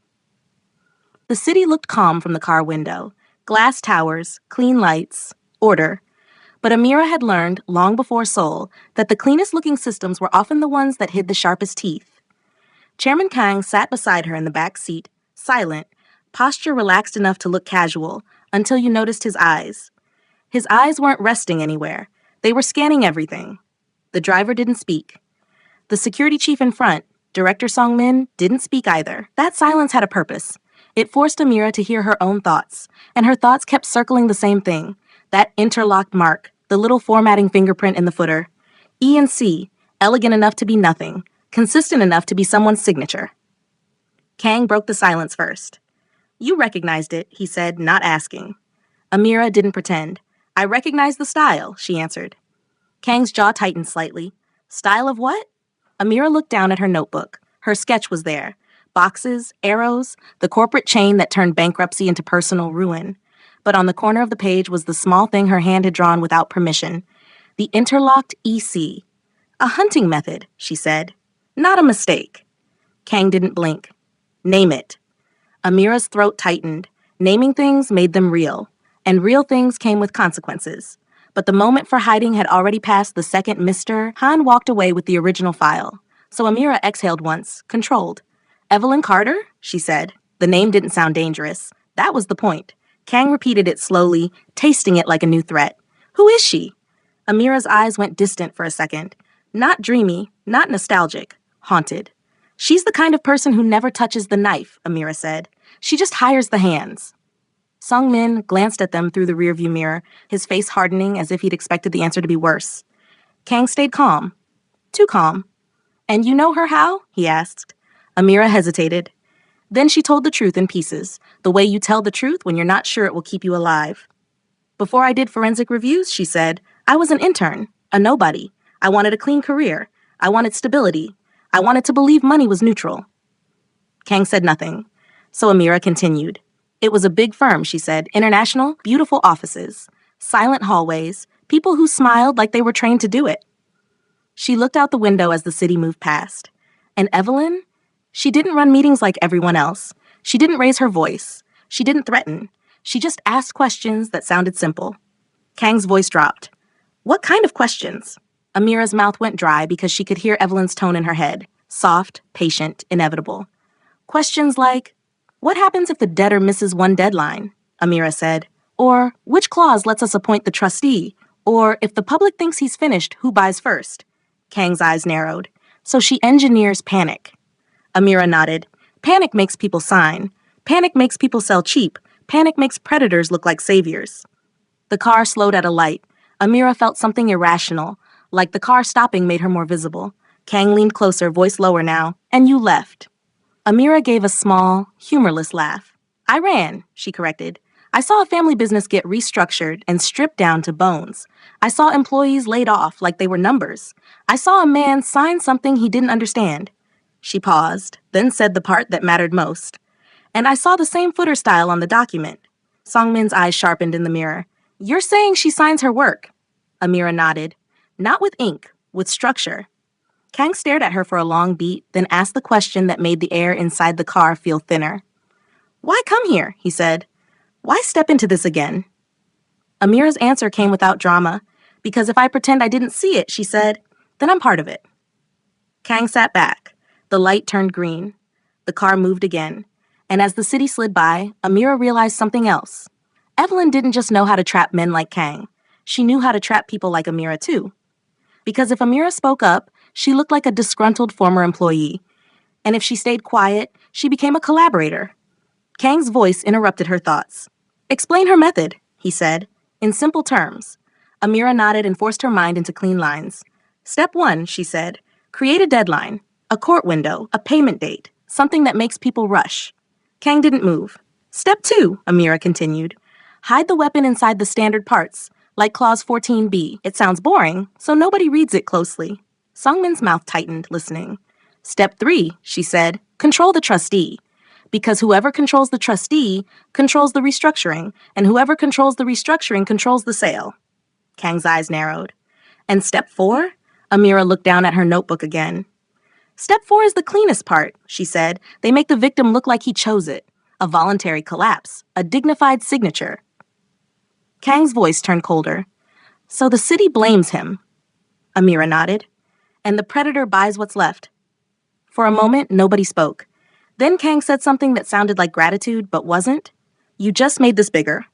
The city looked calm from the car window. Glass towers, clean lights, order. But Amira had learned, long before Seoul, that the cleanest-looking systems were often the ones that hid the sharpest teeth. Chairman Kang sat beside her in the back seat, silent, posture relaxed enough to look casual, until you noticed his eyes. His eyes weren't resting anywhere. They were scanning everything. The driver didn't speak. The security chief in front, Director Song-min, didn't speak either. That silence had a purpose. It forced Amira to hear her own thoughts, and her thoughts kept circling the same thing, that interlocked mark, the little formatting fingerprint in the footer. E and C, elegant enough to be nothing, consistent enough to be someone's signature. Kang broke the silence first. You recognized it, he said, not asking. Amira didn't pretend. I recognize the style, she answered. Kang's jaw tightened slightly. Style of what? Amira looked down at her notebook. Her sketch was there. Boxes, arrows, the corporate chain that turned bankruptcy into personal ruin. But on the corner of the page was the small thing her hand had drawn without permission. The interlocked EC. A hunting method, she said. Not a mistake. Kang didn't blink. Name it. Amira's throat tightened. Naming things made them real. And real things came with consequences. But the moment for hiding had already passed the second Mr. Han walked away with the original file. So Amira exhaled once, controlled. Evelyn Carter? She said. The name didn't sound dangerous. That was the point. Kang repeated it slowly, tasting it like a new threat. Who is she? Amira's eyes went distant for a second. Not dreamy, not nostalgic, haunted. She's the kind of person who never touches the knife, Amira said. She just hires the hands. Sung-min glanced at them through the rearview mirror, his face hardening as if he'd expected the answer to be worse. Kang stayed calm. Too calm. And you know her how? He asked. Amira hesitated. Then she told the truth in pieces, the way you tell the truth when you're not sure it will keep you alive. Before I did forensic reviews, she said, I was an intern, a nobody. I wanted a clean career. I wanted stability. I wanted to believe money was neutral. Kang said nothing. So Amira continued. It was a big firm, she said, international, beautiful offices, silent hallways, people who smiled like they were trained to do it. She looked out the window as the city moved past. And Evelyn? She didn't run meetings like everyone else. She didn't raise her voice. She didn't threaten. She just asked questions that sounded simple. Kang's voice dropped. What kind of questions? Amira's mouth went dry because she could hear Evelyn's tone in her head. Soft, patient, inevitable. Questions like, what happens if the debtor misses one deadline? Amira said. Or, which clause lets us appoint the trustee? Or, if the public thinks he's finished, who buys first? Kang's eyes narrowed. So she engineers panic. Amira nodded. Panic makes people sign. Panic makes people sell cheap. Panic makes predators look like saviors. The car slowed at a light. Amira felt something irrational, like the car stopping made her more visible. Kang leaned closer, voice lower now. And you left. Amira gave a small, humorless laugh. I ran, she corrected. I saw a family business get restructured and stripped down to bones. I saw employees laid off like they were numbers. I saw a man sign something he didn't understand. She paused, then said the part that mattered most. And I saw the same footer style on the document. Song-min's eyes sharpened in the mirror. You're saying she signs her work? Amira nodded. Not with ink, with structure. Kang stared at her for a long beat, then asked the question that made the air inside the car feel thinner. Why come here? He said. Why step into this again? Amira's answer came without drama. Because if I pretend I didn't see it, she said, then I'm part of it. Kang sat back. The light turned green. The car moved again. And as the city slid by, Amira realized something else. Evelyn didn't just know how to trap men like Kang. She knew how to trap people like Amira, too. Because if Amira spoke up, she looked like a disgruntled former employee. And if she stayed quiet, she became a collaborator. Kang's voice interrupted her thoughts. Explain her method, he said, in simple terms. Amira nodded and forced her mind into clean lines. Step 1, she said, create a deadline, a court window, a payment date, something that makes people rush. Kang didn't move. Step 2, Amira continued, hide the weapon inside the standard parts, like Clause 14b. It sounds boring, so nobody reads it closely. Sungmin's mouth tightened, listening. Step 3, she said, control the trustee. Because whoever controls the trustee controls the restructuring, and whoever controls the restructuring controls the sale. Kang's eyes narrowed. And step 4? Amira looked down at her notebook again. Step 4 is the cleanest part, she said. They make the victim look like he chose it. A voluntary collapse, a dignified signature. Kang's voice turned colder. So the city blames him. Amira nodded. And the predator buys what's left. For a moment, nobody spoke. Then Kang said something that sounded like gratitude, but wasn't. You just made this bigger.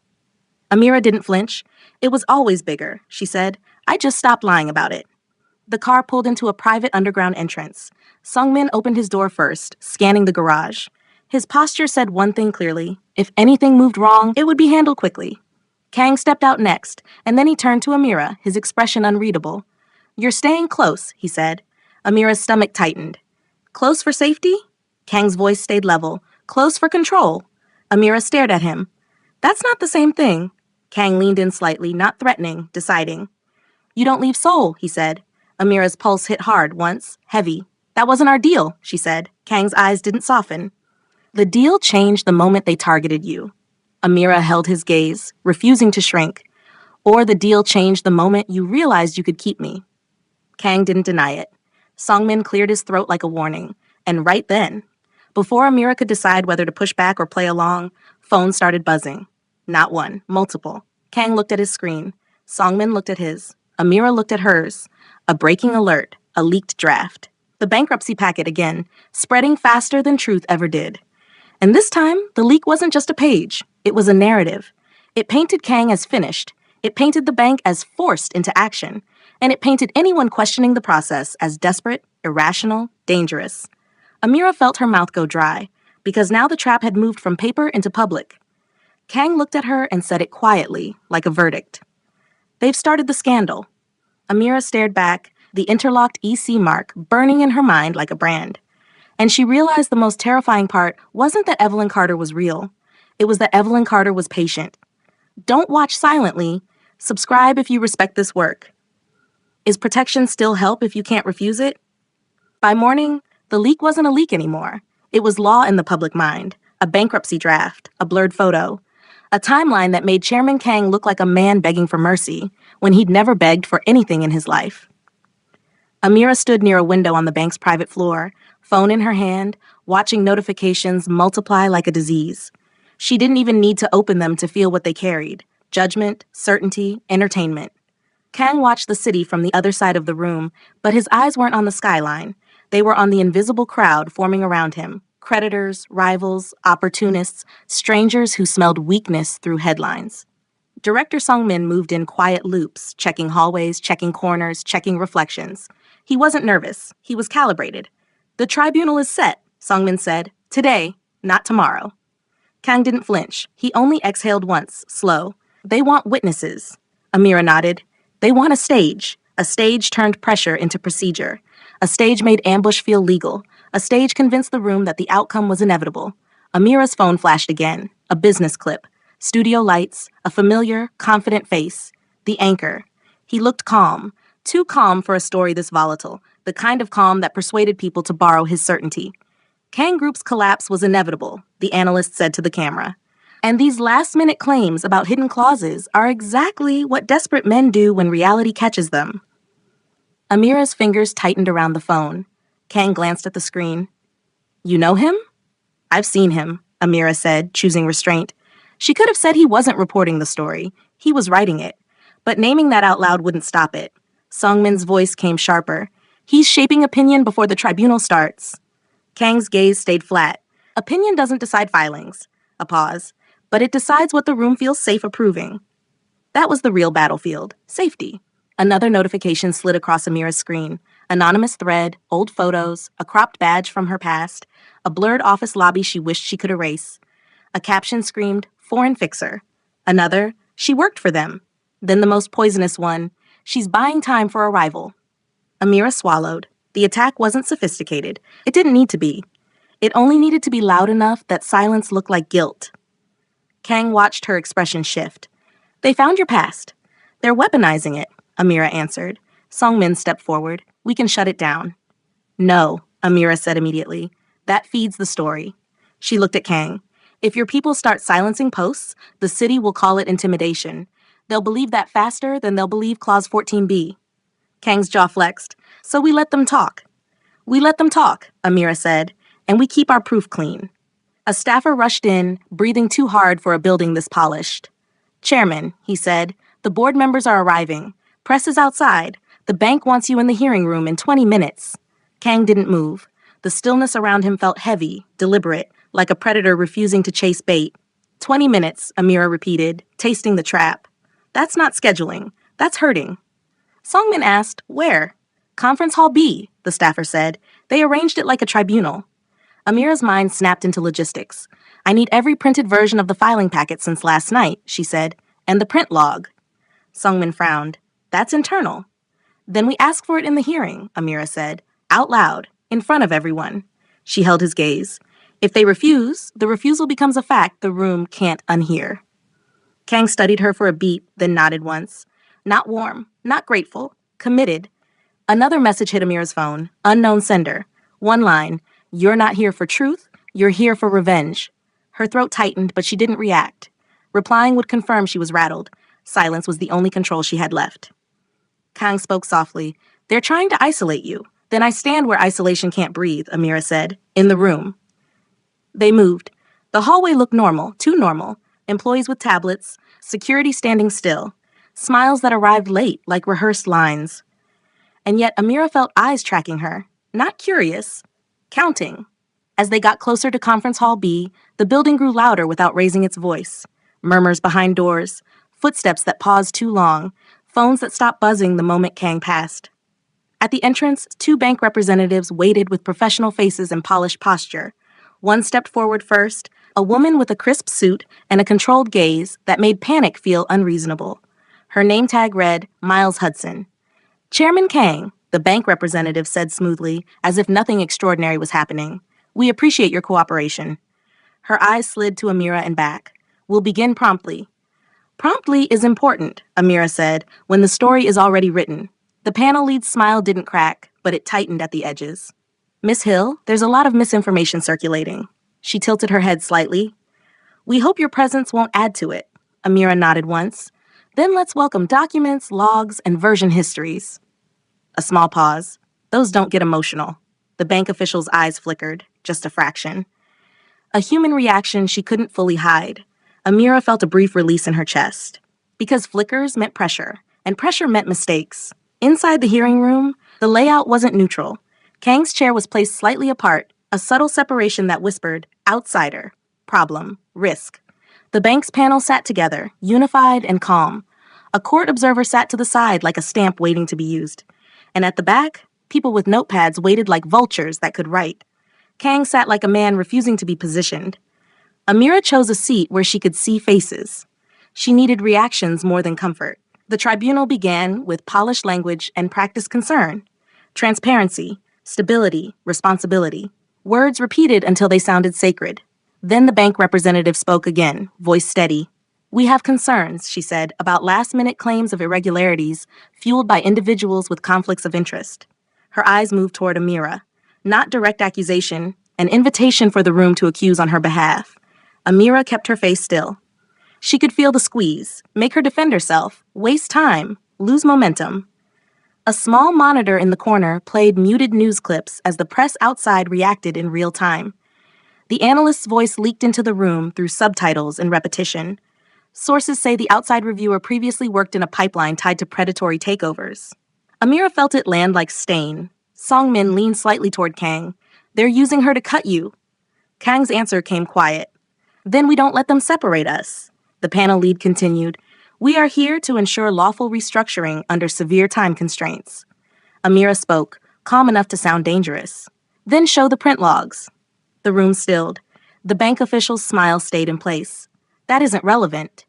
Amira didn't flinch. It was always bigger, she said. I just stopped lying about it. The car pulled into a private underground entrance. Sungmin opened his door first, scanning the garage. His posture said one thing clearly. If anything moved wrong, it would be handled quickly. Kang stepped out next, and then he turned to Amira, his expression unreadable. You're staying close, he said. Amira's stomach tightened. Close for safety? Kang's voice stayed level. Close for control. Amira stared at him. That's not the same thing. Kang leaned in slightly, not threatening, deciding. You don't leave Seoul, he said. Amira's pulse hit hard once, heavy. That wasn't our deal, she said. Kang's eyes didn't soften. The deal changed the moment they targeted you. Amira held his gaze, refusing to shrink. Or the deal changed the moment you realized you could keep me. Kang didn't deny it. Sungmin cleared his throat like a warning. And right then, before Amira could decide whether to push back or play along, phones started buzzing. Not one, multiple. Kang looked at his screen. Sungmin looked at his. Amira looked at hers. A breaking alert, a leaked draft. The bankruptcy packet again, spreading faster than truth ever did. And this time, the leak wasn't just a page. It was a narrative. It painted Kang as finished. It painted the bank as forced into action. And it painted anyone questioning the process as desperate, irrational, dangerous. Amira felt her mouth go dry, because now the trap had moved from paper into public. Kang looked at her and said it quietly, like a verdict. They've started the scandal. Amira stared back, the interlocked EC mark burning in her mind like a brand. And she realized the most terrifying part wasn't that Evelyn Carter was real. It was that Evelyn Carter was patient. Don't watch silently. Subscribe if you respect this work. Is protection still help if you can't refuse it? By morning, the leak wasn't a leak anymore. It was law in the public mind, a bankruptcy draft, a blurred photo, a timeline that made Chairman Kang look like a man begging for mercy when he'd never begged for anything in his life. Amira stood near a window on the bank's private floor, phone in her hand, watching notifications multiply like a disease. She didn't even need to open them to feel what they carried: judgment, certainty, entertainment. Kang watched the city from the other side of the room, but his eyes weren't on the skyline. They were on the invisible crowd forming around him. Creditors, rivals, opportunists, strangers who smelled weakness through headlines. Director Sungmin moved in quiet loops, checking hallways, checking corners, checking reflections. He wasn't nervous. He was calibrated. The tribunal is set, Sungmin said. Today, not tomorrow. Kang didn't flinch. He only exhaled once, slow. They want witnesses. Amira nodded. They want a stage turned pressure into procedure. A stage made ambush feel legal. A stage convinced the room that the outcome was inevitable. Amira's phone flashed again. A business clip. Studio lights. A familiar, confident face. The anchor. He looked calm. Too calm for a story this volatile. The kind of calm that persuaded people to borrow his certainty. Kang Group's collapse was inevitable, the analyst said to the camera. And these last-minute claims about hidden clauses are exactly what desperate men do when reality catches them. Amira's fingers tightened around the phone. Kang glanced at the screen. You know him? I've seen him, Amira said, choosing restraint. She could have said he wasn't reporting the story. He was writing it. But naming that out loud wouldn't stop it. Sungmin's voice came sharper. He's shaping opinion before the tribunal starts. Kang's gaze stayed flat. Opinion doesn't decide filings. A pause. But it decides what the room feels safe approving. That was the real battlefield. Safety. Another notification slid across Amira's screen. Anonymous thread, old photos, a cropped badge from her past, a blurred office lobby she wished she could erase. A caption screamed, Foreign Fixer. Another, she worked for them. Then the most poisonous one, she's buying time for a rival. Amira swallowed. The attack wasn't sophisticated. It didn't need to be. It only needed to be loud enough that silence looked like guilt. Kang watched her expression shift. They found your past. They're weaponizing it, Amira answered. Songmin stepped forward. We can shut it down. No, Amira said immediately. That feeds the story. She looked at Kang. If your people start silencing posts, the city will call it intimidation. They'll believe that faster than they'll believe Clause 14b. Kang's jaw flexed. So we let them talk. We let them talk, Amira said, and we keep our proof clean. A staffer rushed in, breathing too hard for a building this polished. Chairman, he said, the board members are arriving. Press is outside. The bank wants you in the hearing room in 20 minutes. Kang didn't move. The stillness around him felt heavy, deliberate, like a predator refusing to chase bait. 20 minutes, Amira repeated, tasting the trap. That's not scheduling. That's hurting. Songmin asked, where? Conference Hall B, the staffer said. They arranged it like a tribunal. Amira's mind snapped into logistics. I need every printed version of the filing packet since last night, she said, and the print log. Songmin frowned. That's internal. Then we ask for it in the hearing, Amira said, out loud, in front of everyone. She held his gaze. If they refuse, the refusal becomes a fact the room can't unhear. Kang studied her for a beat, then nodded once. Not warm, not grateful, committed. Another message hit Amira's phone. Unknown sender. One line. You're not here for truth. You're here for revenge. Her throat tightened, but she didn't react. Replying would confirm she was rattled. Silence was the only control she had left. Kang spoke softly. They're trying to isolate you. Then I stand where isolation can't breathe, Amira said. In the room. They moved. The hallway looked normal, too normal. Employees with tablets, security standing still. Smiles that arrived late, like rehearsed lines. And yet Amira felt eyes tracking her. Not curious. Counting. As they got closer to Conference Hall B, the building grew louder without raising its voice. Murmurs behind doors. Footsteps that paused too long. Phones that stopped buzzing the moment Kang passed. At the entrance, 2 bank representatives waited with professional faces and polished posture. One stepped forward first, a woman with a crisp suit and a controlled gaze that made panic feel unreasonable. Her name tag read, Miles Hudson. Chairman Kang, the bank representative said smoothly, as if nothing extraordinary was happening. We appreciate your cooperation. Her eyes slid to Amira and back. We'll begin promptly. Promptly is important, Amira said, when the story is already written. The panel lead's smile didn't crack, but it tightened at the edges. Miss Hill, there's a lot of misinformation circulating. She tilted her head slightly. We hope your presence won't add to it. Amira nodded once. Then let's welcome documents, logs, and version histories. A small pause. Those don't get emotional. The bank official's eyes flickered, just a fraction. A human reaction she couldn't fully hide. Amira felt a brief release in her chest. Because flickers meant pressure, and pressure meant mistakes. Inside the hearing room, the layout wasn't neutral. Kang's chair was placed slightly apart, a subtle separation that whispered, outsider, problem, risk. The bank's panel sat together, unified and calm. A court observer sat to the side like a stamp waiting to be used. And at the back, people with notepads waited like vultures that could write. Kang sat like a man refusing to be positioned. Amira chose a seat where she could see faces. She needed reactions more than comfort. The tribunal began with polished language and practiced concern. Transparency, stability, responsibility. Words repeated until they sounded sacred. Then the bank representative spoke again, voice steady. We have concerns, she said, about last-minute claims of irregularities fueled by individuals with conflicts of interest. Her eyes moved toward Amira. Not direct accusation, an invitation for the room to accuse on her behalf. Amira kept her face still. She could feel the squeeze, make her defend herself, waste time, lose momentum. A small monitor in the corner played muted news clips as the press outside reacted in real time. The analyst's voice leaked into the room through subtitles and repetition. Sources say the outside reviewer previously worked in a pipeline tied to predatory takeovers. Amira felt it land like stain. Songmin leaned slightly toward Kang. They're using her to cut you. Kang's answer came quiet. Then we don't let them separate us. The panel lead continued. We are here to ensure lawful restructuring under severe time constraints. Amira spoke, calm enough to sound dangerous. Then show the print logs. The room stilled. The bank official's smile stayed in place. That isn't relevant.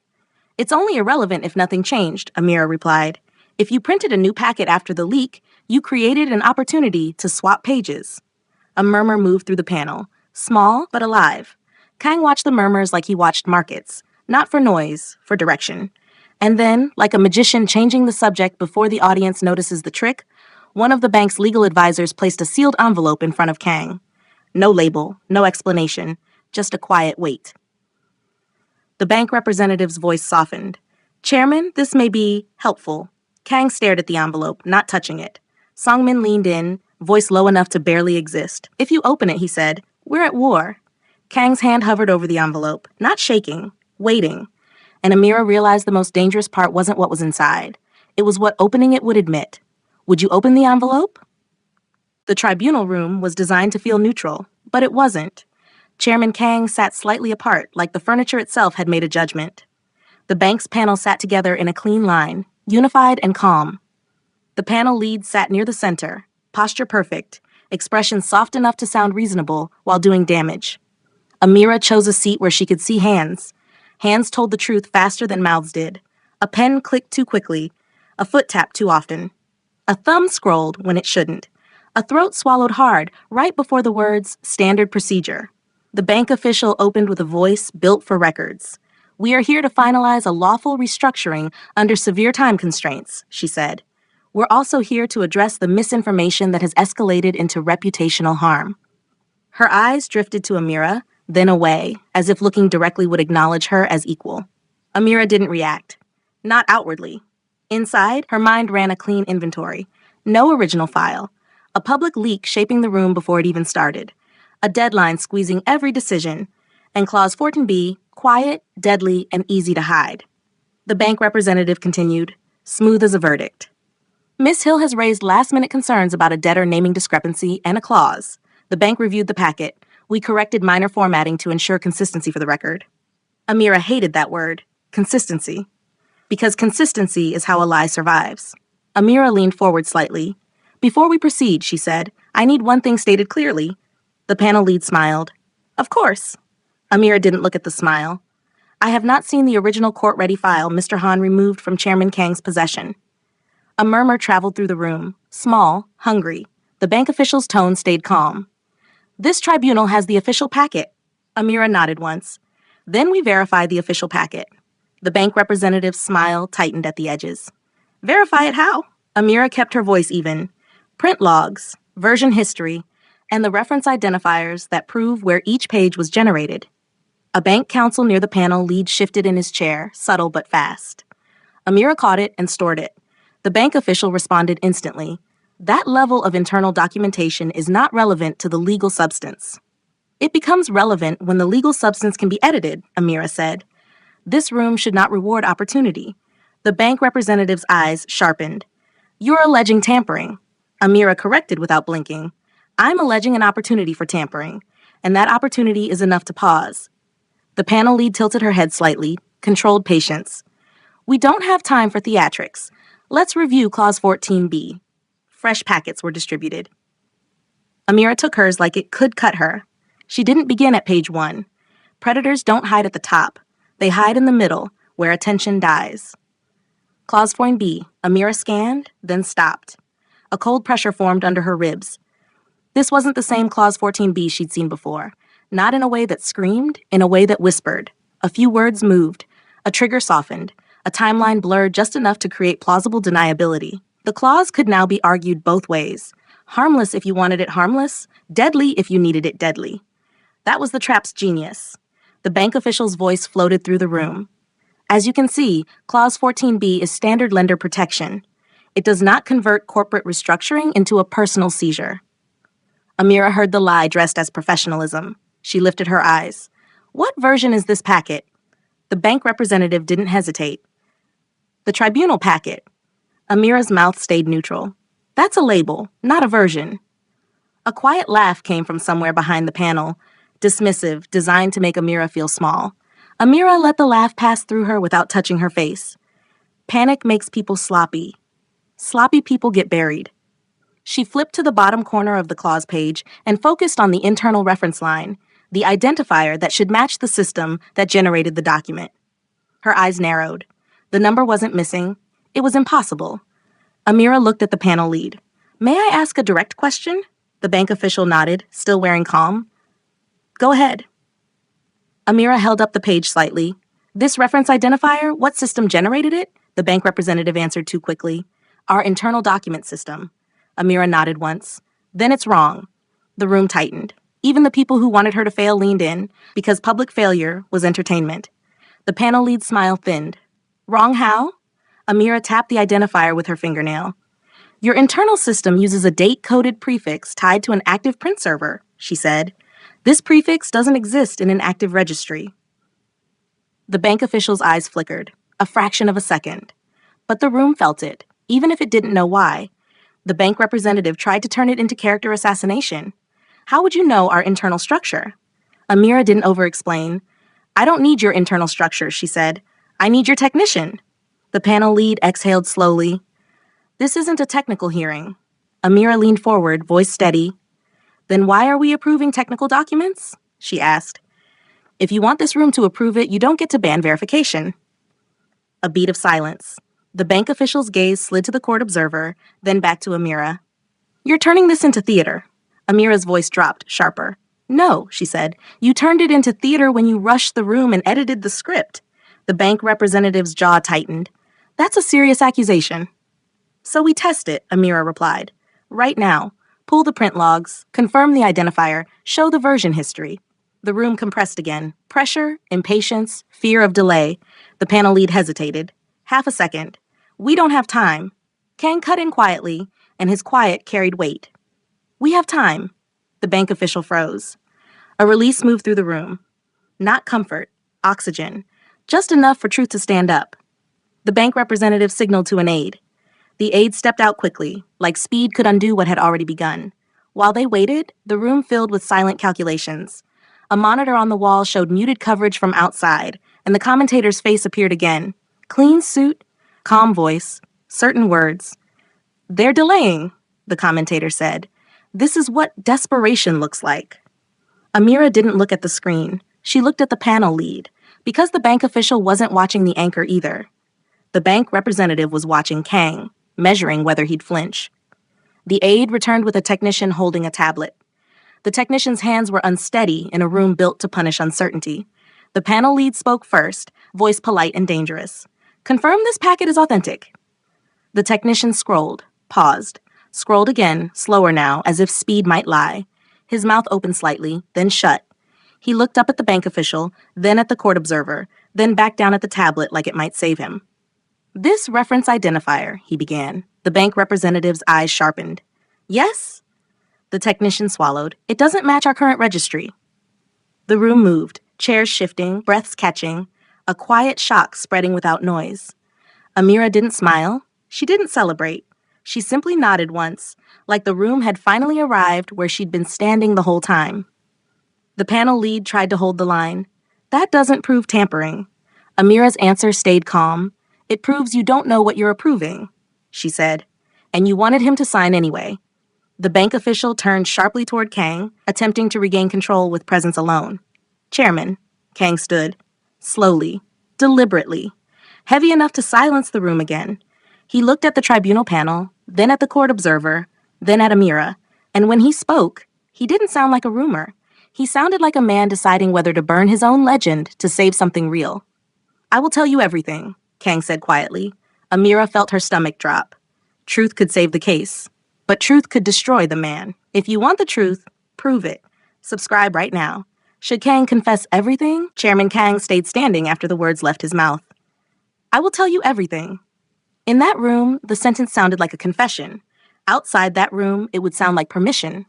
It's only irrelevant if nothing changed, Amira replied. If you printed a new packet after the leak, you created an opportunity to swap pages. A murmur moved through the panel, small but alive. Kang watched the murmurs like he watched markets, not for noise, for direction. And then, like a magician changing the subject before the audience notices the trick, one of the bank's legal advisors placed a sealed envelope in front of Kang. No label, no explanation, just a quiet wait. The bank representative's voice softened. Chairman, this may be helpful. Kang stared at the envelope, not touching it. Songmin leaned in, voice low enough to barely exist. If you open it, he said, we're at war. Kang's hand hovered over the envelope, not shaking, waiting. And Amira realized the most dangerous part wasn't what was inside. It was what opening it would admit. Would you open the envelope? The tribunal room was designed to feel neutral, but it wasn't. Chairman Kang sat slightly apart, like the furniture itself had made a judgment. The bank's panel sat together in a clean line, unified and calm. The panel lead sat near the center, posture perfect, expression soft enough to sound reasonable while doing damage. Amira chose a seat where she could see hands. Hands told the truth faster than mouths did. A pen clicked too quickly, a foot tapped too often. A thumb scrolled when it shouldn't. A throat swallowed hard right before the words standard procedure. The bank official opened with a voice built for records. We are here to finalize a lawful restructuring under severe time constraints, she said. We're also here to address the misinformation that has escalated into reputational harm. Her eyes drifted to Amira, then away, as if looking directly would acknowledge her as equal. Amira didn't react. Not outwardly. Inside, her mind ran a clean inventory. No original file. A public leak shaping the room before it even started. A deadline squeezing every decision. And Clause 14b, quiet, deadly, and easy to hide. The bank representative continued, smooth as a verdict. Miss Hill has raised last-minute concerns about a debtor naming discrepancy and a clause. The bank reviewed the packet. We corrected minor formatting to ensure consistency for the record. Amira hated that word, consistency. Because consistency is how a lie survives. Amira leaned forward slightly. Before we proceed, she said, I need one thing stated clearly. The panel lead smiled. Of course. Amira didn't look at the smile. I have not seen the original court-ready file Mr. Han removed from Chairman Kang's possession. A murmur traveled through the room, small, hungry. The bank official's tone stayed calm. This tribunal has the official packet. Amira nodded once. Then we verified the official packet. The bank representative's smile tightened at the edges. Verify it how? Amira kept her voice even. Print logs, version history, and the reference identifiers that prove where each page was generated. A bank counsel near the panel lead shifted in his chair, subtle but fast. Amira caught it and stored it. The bank official responded instantly. That level of internal documentation is not relevant to the legal substance. It becomes relevant when the legal substance can be edited, Amira said. This room should not reward opportunity. The bank representative's eyes sharpened. You're alleging tampering. Amira corrected without blinking. I'm alleging an opportunity for tampering, and that opportunity is enough to pause. The panel lead tilted her head slightly, controlled patience. We don't have time for theatrics. Let's review Clause 14b. Fresh packets were distributed. Amira took hers like it could cut her. She didn't begin at page 1. Predators don't hide at the top. They hide in the middle, where attention dies. Clause 14b. Amira scanned, then stopped. A cold pressure formed under her ribs. This wasn't the same Clause 14b she'd seen before. Not in a way that screamed, in a way that whispered. A few words moved. A trigger softened. A timeline blurred just enough to create plausible deniability. The clause could now be argued both ways. Harmless if you wanted it harmless, deadly if you needed it deadly. That was the trap's genius. The bank official's voice floated through the room. As you can see, Clause 14b is standard lender protection. It does not convert corporate restructuring into a personal seizure. Amira heard the lie dressed as professionalism. She lifted her eyes. What version is this packet? The bank representative didn't hesitate. The tribunal packet. Amira's mouth stayed neutral. That's a label, not a version. A quiet laugh came from somewhere behind the panel, dismissive, designed to make Amira feel small. Amira let the laugh pass through her without touching her face. Panic makes people sloppy. Sloppy people get buried. She flipped to the bottom corner of the clause page and focused on the internal reference line, the identifier that should match the system that generated the document. Her eyes narrowed. The number wasn't missing. It was impossible. Amira looked at the panel lead. May I ask a direct question? The bank official nodded, still wearing calm. Go ahead. Amira held up the page slightly. This reference identifier, what system generated it? The bank representative answered too quickly. Our internal document system. Amira nodded once. Then it's wrong. The room tightened. Even the people who wanted her to fail leaned in, because public failure was entertainment. The panel lead's smile thinned. Wrong how? Amira tapped the identifier with her fingernail. Your internal system uses a date-coded prefix tied to an active print server, she said. This prefix doesn't exist in an active registry. The bank official's eyes flickered, a fraction of a second. But the room felt it, even if it didn't know why. The bank representative tried to turn it into character assassination. How would you know our internal structure? Amira didn't over-explain. I don't need your internal structure, she said. I need your technician. The panel lead exhaled slowly. This isn't a technical hearing. Amira leaned forward, voice steady. Then why are we approving technical documents? She asked. If you want this room to approve it, you don't get to ban verification. A beat of silence. The bank official's gaze slid to the court observer, then back to Amira. You're turning this into theater. Amira's voice dropped, sharper. No, she said. You turned it into theater when you rushed the room and edited the script. The bank representative's jaw tightened. That's a serious accusation. So we test it, Amira replied. Right now. Pull the print logs, confirm the identifier, show the version history. The room compressed again. Pressure, impatience, fear of delay. The panel lead hesitated. Half a second. We don't have time. Kang cut in quietly, and his quiet carried weight. We have time. The bank official froze. A release moved through the room. Not comfort, oxygen. Just enough for truth to stand up. The bank representative signaled to an aide. The aide stepped out quickly, like speed could undo what had already begun. While they waited, the room filled with silent calculations. A monitor on the wall showed muted coverage from outside, and the commentator's face appeared again. Clean suit, calm voice, certain words. They're delaying, the commentator said. This is what desperation looks like. Amira didn't look at the screen. She looked at the panel lead, because the bank official wasn't watching the anchor either. The bank representative was watching Kang, measuring whether he'd flinch. The aide returned with a technician holding a tablet. The technician's hands were unsteady in a room built to punish uncertainty. The panel lead spoke first, voice polite and dangerous. Confirm this packet is authentic. The technician scrolled, paused, scrolled again, slower now, as if speed might lie. His mouth opened slightly, then shut. He looked up at the bank official, then at the court observer, then back down at the tablet like it might save him. This reference identifier, he began. The bank representative's eyes sharpened. Yes? The technician swallowed. It doesn't match our current registry. The room moved, chairs shifting, breaths catching, a quiet shock spreading without noise. Amira didn't smile. She didn't celebrate. She simply nodded once, like the room had finally arrived where she'd been standing the whole time. The panel lead tried to hold the line. That doesn't prove tampering. Amira's answer stayed calm. It proves you don't know what you're approving, she said, and you wanted him to sign anyway. The bank official turned sharply toward Kang, attempting to regain control with presence alone. Chairman, Kang stood, slowly, deliberately, heavy enough to silence the room again. He looked at the tribunal panel, then at the court observer, then at Amira, and when he spoke, he didn't sound like a rumor. He sounded like a man deciding whether to burn his own legend to save something real. I will tell you everything, Kang said quietly. Amira felt her stomach drop. Truth could save the case, but truth could destroy the man. If you want the truth, prove it. Subscribe right now. Should Kang confess everything? Chairman Kang stayed standing after the words left his mouth. I will tell you everything. In that room, the sentence sounded like a confession. Outside that room, it would sound like permission.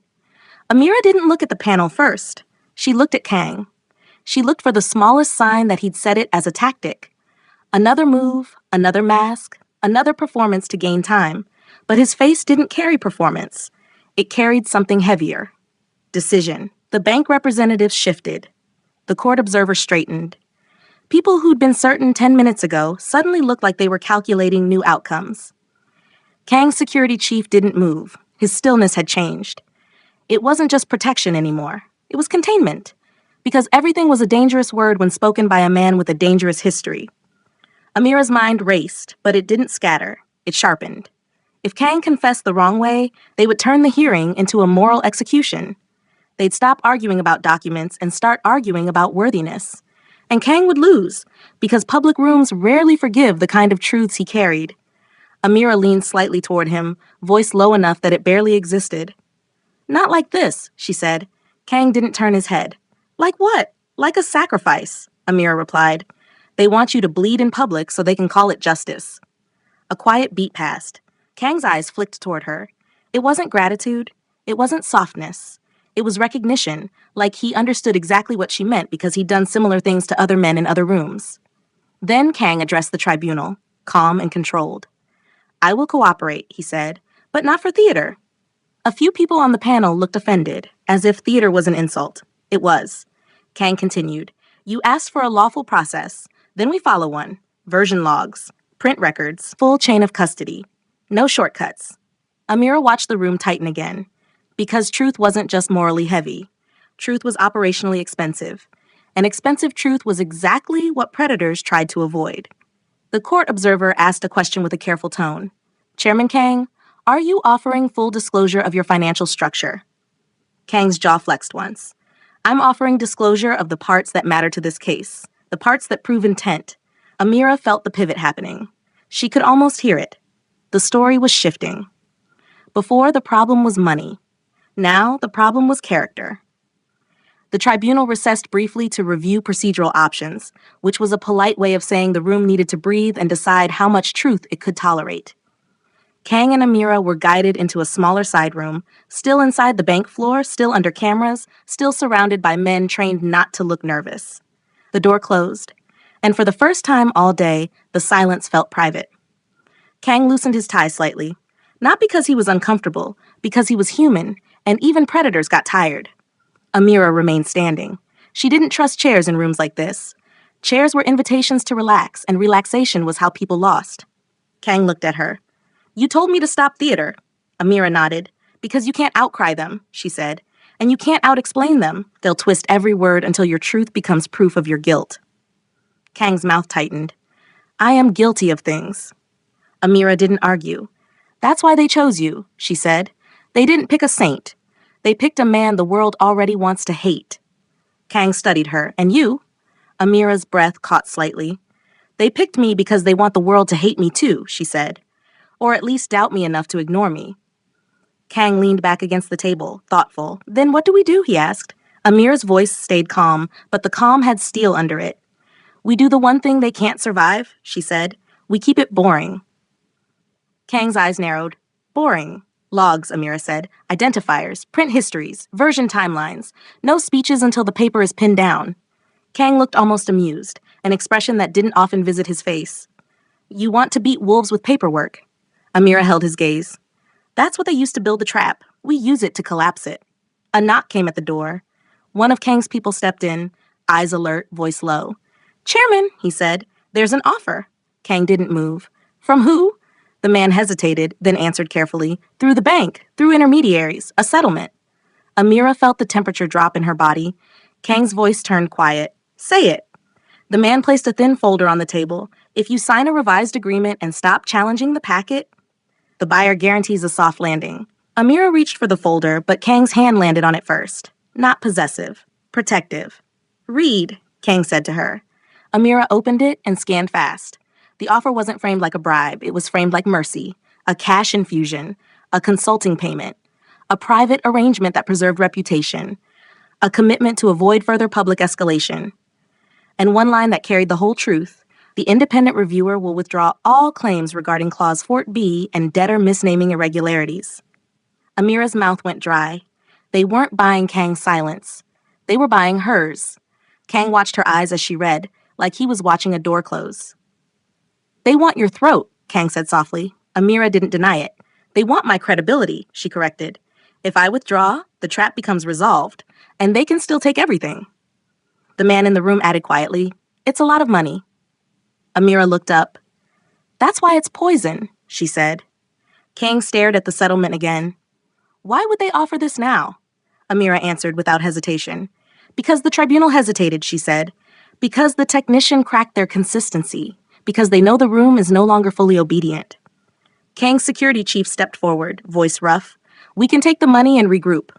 Amira didn't look at the panel first. She looked at Kang. She looked for the smallest sign that he'd set it as a tactic. Another move, another mask, another performance to gain time. But his face didn't carry performance. It carried something heavier. Decision. The bank representatives shifted. The court observer straightened. People who'd been certain 10 minutes ago suddenly looked like they were calculating new outcomes. Kang's security chief didn't move. His stillness had changed. It wasn't just protection anymore. It was containment. Because everything was a dangerous word when spoken by a man with a dangerous history. Amira's mind raced, but it didn't scatter. It sharpened. If Kang confessed the wrong way, they would turn the hearing into a moral execution. They'd stop arguing about documents and start arguing about worthiness. And Kang would lose, because public rooms rarely forgive the kind of truths he carried. Amira leaned slightly toward him, voice low enough that it barely existed. "Not like this," she said. Kang didn't turn his head. "Like what?" "Like a sacrifice," Amira replied. "They want you to bleed in public so they can call it justice." A quiet beat passed. Kang's eyes flicked toward her. It wasn't gratitude. It wasn't softness. It was recognition, like he understood exactly what she meant because he'd done similar things to other men in other rooms. Then Kang addressed the tribunal, calm and controlled. "I will cooperate," he said, "but not for theater." A few people on the panel looked offended, as if theater was an insult. It was. Kang continued, "You asked for a lawful process. Then we follow one. Version logs, print records, full chain of custody. No shortcuts." Amira watched the room tighten again. Because truth wasn't just morally heavy. Truth was operationally expensive. And expensive truth was exactly what predators tried to avoid. The court observer asked a question with a careful tone. "Chairman Kang, are you offering full disclosure of your financial structure?" Kang's jaw flexed once. "I'm offering disclosure of the parts that matter to this case, the parts that prove intent." Amira felt the pivot happening. She could almost hear it. The story was shifting. Before, the problem was money. Now, the problem was character. The tribunal recessed briefly to review procedural options, which was a polite way of saying the room needed to breathe and decide how much truth it could tolerate. Kang and Amira were guided into a smaller side room, still inside the bank floor, still under cameras, still surrounded by men trained not to look nervous. The door closed, and for the first time all day, the silence felt private. Kang loosened his tie slightly, not because he was uncomfortable, because he was human, and even predators got tired. Amira remained standing. She didn't trust chairs in rooms like this. Chairs were invitations to relax, and relaxation was how people lost. Kang looked at her. "You told me to stop theater." Amira nodded. "Because you can't outcry them," she said. "And you can't out-explain them. They'll twist every word until your truth becomes proof of your guilt." Kang's mouth tightened. "I am guilty of things." Amira didn't argue. "That's why they chose you," she said. "They didn't pick a saint. They picked a man the world already wants to hate." Kang studied her. "And you?" Amira's breath caught slightly. "They picked me because they want the world to hate me too," she said. "Or at least doubt me enough to ignore me." Kang leaned back against the table, thoughtful. "Then what do we do?" he asked. Amira's voice stayed calm, but the calm had steel under it. "We do the one thing they can't survive," she said. "We keep it boring." Kang's eyes narrowed. "Boring." "Logs," Amira said. "Identifiers, print histories, version timelines. No speeches until the paper is pinned down." Kang looked almost amused, an expression that didn't often visit his face. "You want to beat wolves with paperwork." Amira held his gaze. "That's what they used to build the trap. We use it to collapse it." A knock came at the door. One of Kang's people stepped in, eyes alert, voice low. "Chairman," he said, "there's an offer." Kang didn't move. "From who?" The man hesitated, then answered carefully. "Through the bank, through intermediaries, a settlement." Amira felt the temperature drop in her body. Kang's voice turned quiet. "Say it." The man placed a thin folder on the table. "If you sign a revised agreement and stop challenging the packet, the buyer guarantees a soft landing." Amira reached for the folder, but Kang's hand landed on it first. Not possessive. Protective. "Read," Kang said to her. Amira opened it and scanned fast. The offer wasn't framed like a bribe. It was framed like mercy, a cash infusion, a consulting payment, a private arrangement that preserved reputation, a commitment to avoid further public escalation. And one line that carried the whole truth: the independent reviewer will withdraw all claims regarding Clause 4B and debtor misnaming irregularities. Amira's mouth went dry. They weren't buying Kang's silence. They were buying hers. Kang watched her eyes as she read, like he was watching a door close. "They want your throat," Kang said softly. Amira didn't deny it. "They want my credibility," she corrected. "If I withdraw, the trap becomes resolved, and they can still take everything." The man in the room added quietly, "It's a lot of money." Amira looked up. "That's why it's poison," she said. Kang stared at the settlement again. "Why would they offer this now?" Amira answered without hesitation. "Because the tribunal hesitated," she said. "Because the technician cracked their consistency. because they know the room is no longer fully obedient. Kang's security chief stepped forward, voice rough. We can take the money and regroup.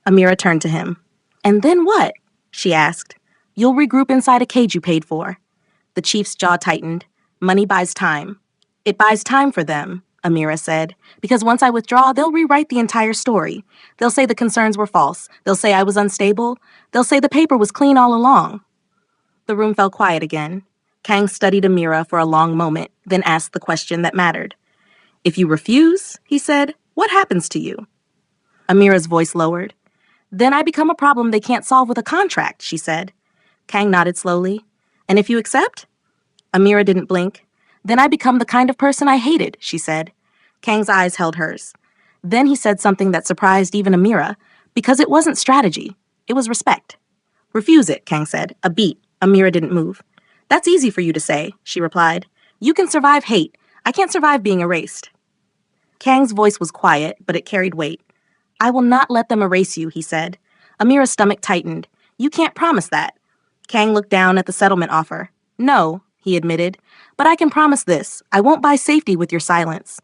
Amira turned to him. And then what? She asked. You'll regroup inside a cage you paid for. The chief's jaw tightened. Money buys time. It buys time for them, Amira said, because once I withdraw, they'll rewrite the entire story. They'll say the concerns were false. They'll say I was unstable. They'll say the paper was clean all along. The room fell quiet again. Kang studied Amira for a long moment, then asked the question that mattered. If you refuse, he said, what happens to you? Amira's voice lowered. Then I become a problem they can't solve with a contract, she said. Kang nodded slowly. And if you accept? Amira didn't blink. Then I become the kind of person I hated, she said. Kang's eyes held hers. Then he said something that surprised even Amira, because it wasn't strategy. It was respect. Refuse it, Kang said. A beat. Amira didn't move. That's easy for you to say, she replied. You can survive hate. I can't survive being erased. Kang's voice was quiet, but it carried weight. I will not let them erase you, he said. Amira's stomach tightened. You can't promise that. Kang looked down at the settlement offer. No, he admitted, but I can promise this. I won't buy safety with your silence.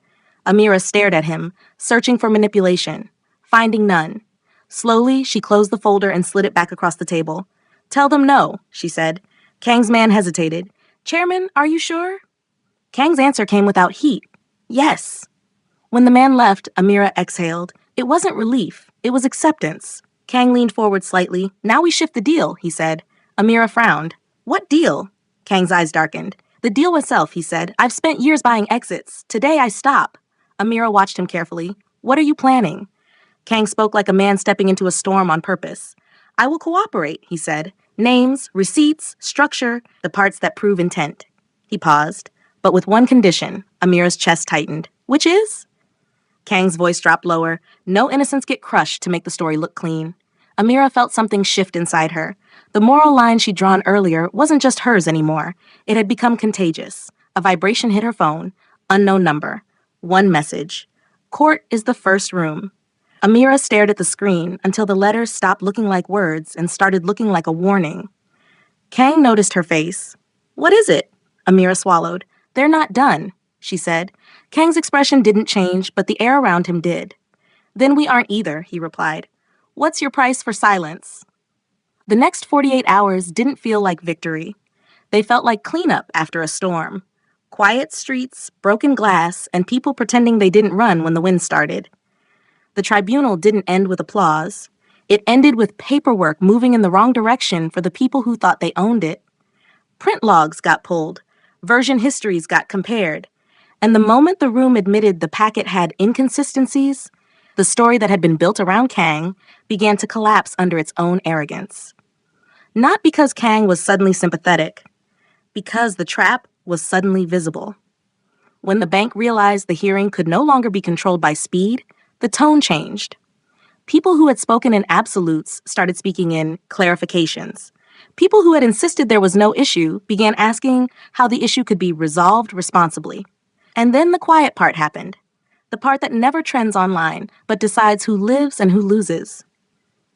Amira stared at him, searching for manipulation, finding none. Slowly, she closed the folder and slid it back across the table. Tell them no, she said. Kang's man hesitated. Chairman, are you sure? Kang's answer came without heat. Yes. When the man left, Amira exhaled. It wasn't relief. It was acceptance. Kang leaned forward slightly. Now we shift the deal, he said. Amira frowned. What deal? Kang's eyes darkened. The deal itself, he said. I've spent years buying exits. Today I stop. Amira watched him carefully. What are you planning? Kang spoke like a man stepping into a storm on purpose. I will cooperate, he said. Names, receipts, structure, the parts that prove intent. He paused, but with one condition. Amira's chest tightened. Which is? Kang's voice dropped lower. No innocents get crushed to make the story look clean. Amira felt something shift inside her. The moral line she'd drawn earlier wasn't just hers anymore. It had become contagious. A vibration hit her phone. Unknown number. One message. Court is the first room. Amira stared at the screen until the letters stopped looking like words and started looking like a warning. Kang noticed her face. What is it? Amira swallowed. They're not done, she said. Kang's expression didn't change, but the air around him did. Then we aren't either, he replied. What's your price for silence? The next 48 hours didn't feel like victory. They felt like cleanup after a storm. Quiet streets, broken glass, and people pretending they didn't run when the wind started. The tribunal didn't end with applause. It ended with paperwork moving in the wrong direction for the people who thought they owned it. Print logs got pulled. Version histories got compared. And the moment the room admitted the packet had inconsistencies, the story that had been built around Kang began to collapse under its own arrogance. Not because Kang was suddenly sympathetic, because the trap was suddenly visible. When the bank realized the hearing could no longer be controlled by speed, the tone changed. People who had spoken in absolutes started speaking in clarifications. People who had insisted there was no issue began asking how the issue could be resolved responsibly. And then the quiet part happened. The part that never trends online, but decides who lives and who loses.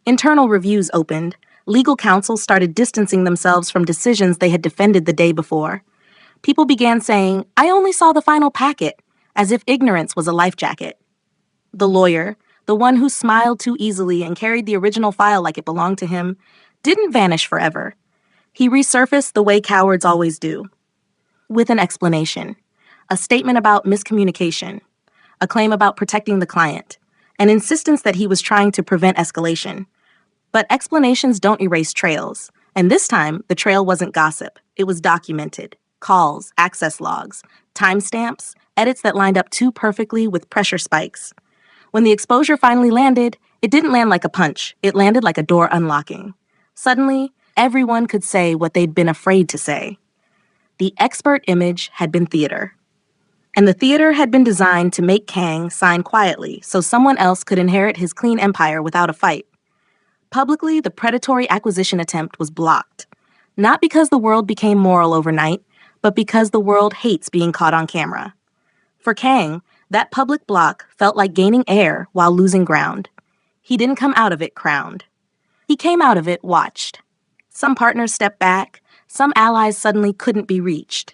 Internal reviews opened. Legal counsel started distancing themselves from decisions they had defended the day before. People began saying, I only saw the final packet, as if ignorance was a life jacket. The lawyer, the one who smiled too easily and carried the original file like it belonged to him, didn't vanish forever. He resurfaced the way cowards always do. With an explanation. A statement about miscommunication. A claim about protecting the client. An insistence that he was trying to prevent escalation. But explanations don't erase trails. And this time, the trail wasn't gossip. It was documented. Calls, access logs, timestamps, edits that lined up too perfectly with pressure spikes. When the exposure finally landed, it didn't land like a punch. It landed like a door unlocking. Suddenly, everyone could say what they'd been afraid to say. The expert image had been theater. And the theater had been designed to make Kang sign quietly so someone else could inherit his clean empire without a fight. Publicly, the predatory acquisition attempt was blocked. Not because the world became moral overnight, but because the world hates being caught on camera. For Kang, that public block felt like gaining air while losing ground. He didn't come out of it crowned. He came out of it watched. Some partners stepped back. Some allies suddenly couldn't be reached.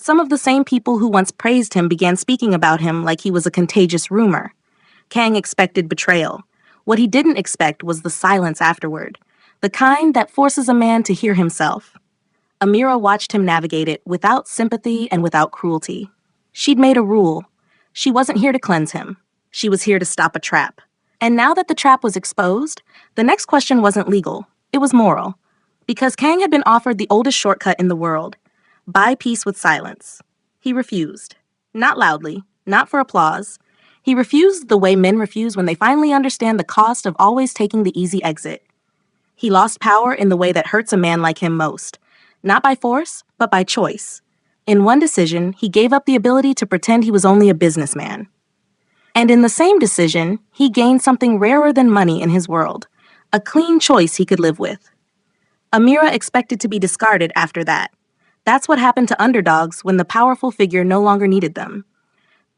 Some of the same people who once praised him began speaking about him like he was a contagious rumor. Kang expected betrayal. What he didn't expect was the silence afterward, the kind that forces a man to hear himself. Amira watched him navigate it without sympathy and without cruelty. She'd made a rule. She wasn't here to cleanse him. She was here to stop a trap. And now that the trap was exposed, the next question wasn't legal. It was moral. Because Kang had been offered the oldest shortcut in the world: buy peace with silence. He refused. Not loudly, not for applause. He refused the way men refuse when they finally understand the cost of always taking the easy exit. He lost power in the way that hurts a man like him most. Not by force, but by choice. In one decision, he gave up the ability to pretend he was only a businessman. And in the same decision, he gained something rarer than money in his world: a clean choice he could live with. Amira expected to be discarded after that. That's what happened to underdogs when the powerful figure no longer needed them.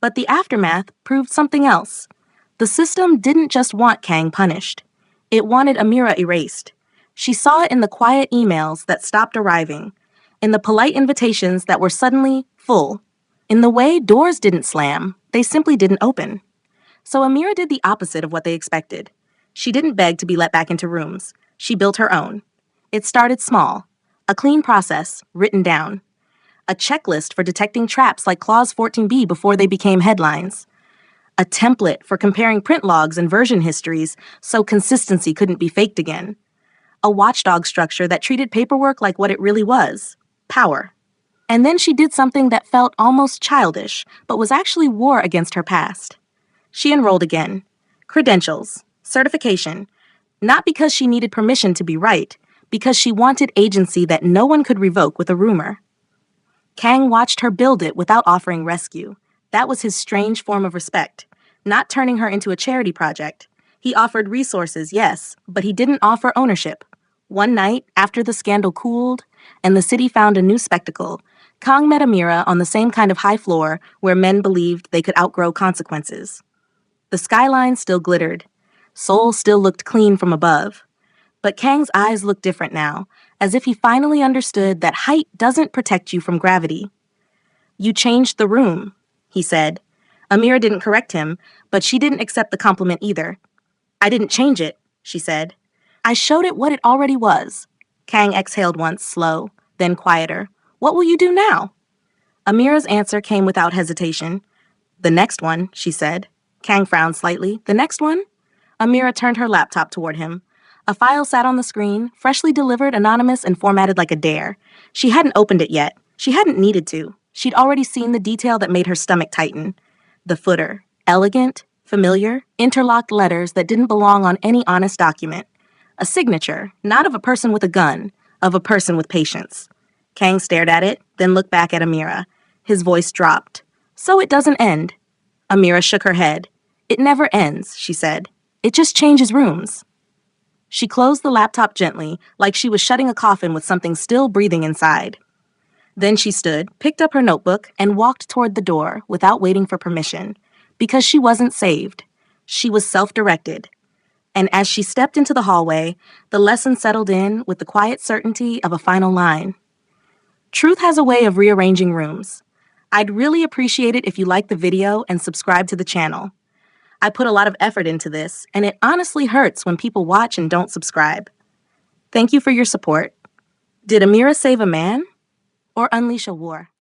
But the aftermath proved something else. The system didn't just want Kang punished. It wanted Amira erased. She saw it in the quiet emails that stopped arriving, in the polite invitations that were suddenly full, in the way doors didn't slam, they simply didn't open. So Amira did the opposite of what they expected. She didn't beg to be let back into rooms. She built her own. It started small. A clean process, written down. A checklist for detecting traps like Clause 14b before they became headlines. A template for comparing print logs and version histories so consistency couldn't be faked again. A watchdog structure that treated paperwork like what it really was: power. And then she did something that felt almost childish, but was actually war against her past. She enrolled again. Credentials. Certification. Not because she needed permission to be right, because she wanted agency that no one could revoke with a rumor. Kang watched her build it without offering rescue. That was his strange form of respect, not turning her into a charity project. He offered resources, yes, but he didn't offer ownership. One night, after the scandal cooled and the city found a new spectacle, Kang met Amira on the same kind of high floor where men believed they could outgrow consequences. The skyline still glittered. Seoul still looked clean from above. But Kang's eyes looked different now, as if he finally understood that height doesn't protect you from gravity. "You changed the room," he said. Amira didn't correct him, but she didn't accept the compliment either. "I didn't change it," she said. "I showed it what it already was." Kang exhaled once, slow, then quieter. "What will you do now?" Amira's answer came without hesitation. "The next one," she said. Kang frowned slightly. "The next one?" Amira turned her laptop toward him. A file sat on the screen, freshly delivered, anonymous, and formatted like a dare. She hadn't opened it yet. She hadn't needed to. She'd already seen the detail that made her stomach tighten. The footer. Elegant, familiar, interlocked letters that didn't belong on any honest document. A signature, not of a person with a gun, of a person with patience. Kang stared at it, then looked back at Amira. His voice dropped. "So it doesn't end." Amira shook her head. "It never ends," she said. "It just changes rooms." She closed the laptop gently, like she was shutting a coffin with something still breathing inside. Then she stood, picked up her notebook, and walked toward the door without waiting for permission. Because she wasn't saved. She was self-directed. And as she stepped into the hallway, the lesson settled in with the quiet certainty of a final line. Truth has a way of rearranging rooms. I'd really appreciate it if you liked the video and subscribe to the channel. I put a lot of effort into this, and it honestly hurts when people watch and don't subscribe. Thank you for your support. Did Amira save a man or unleash a war?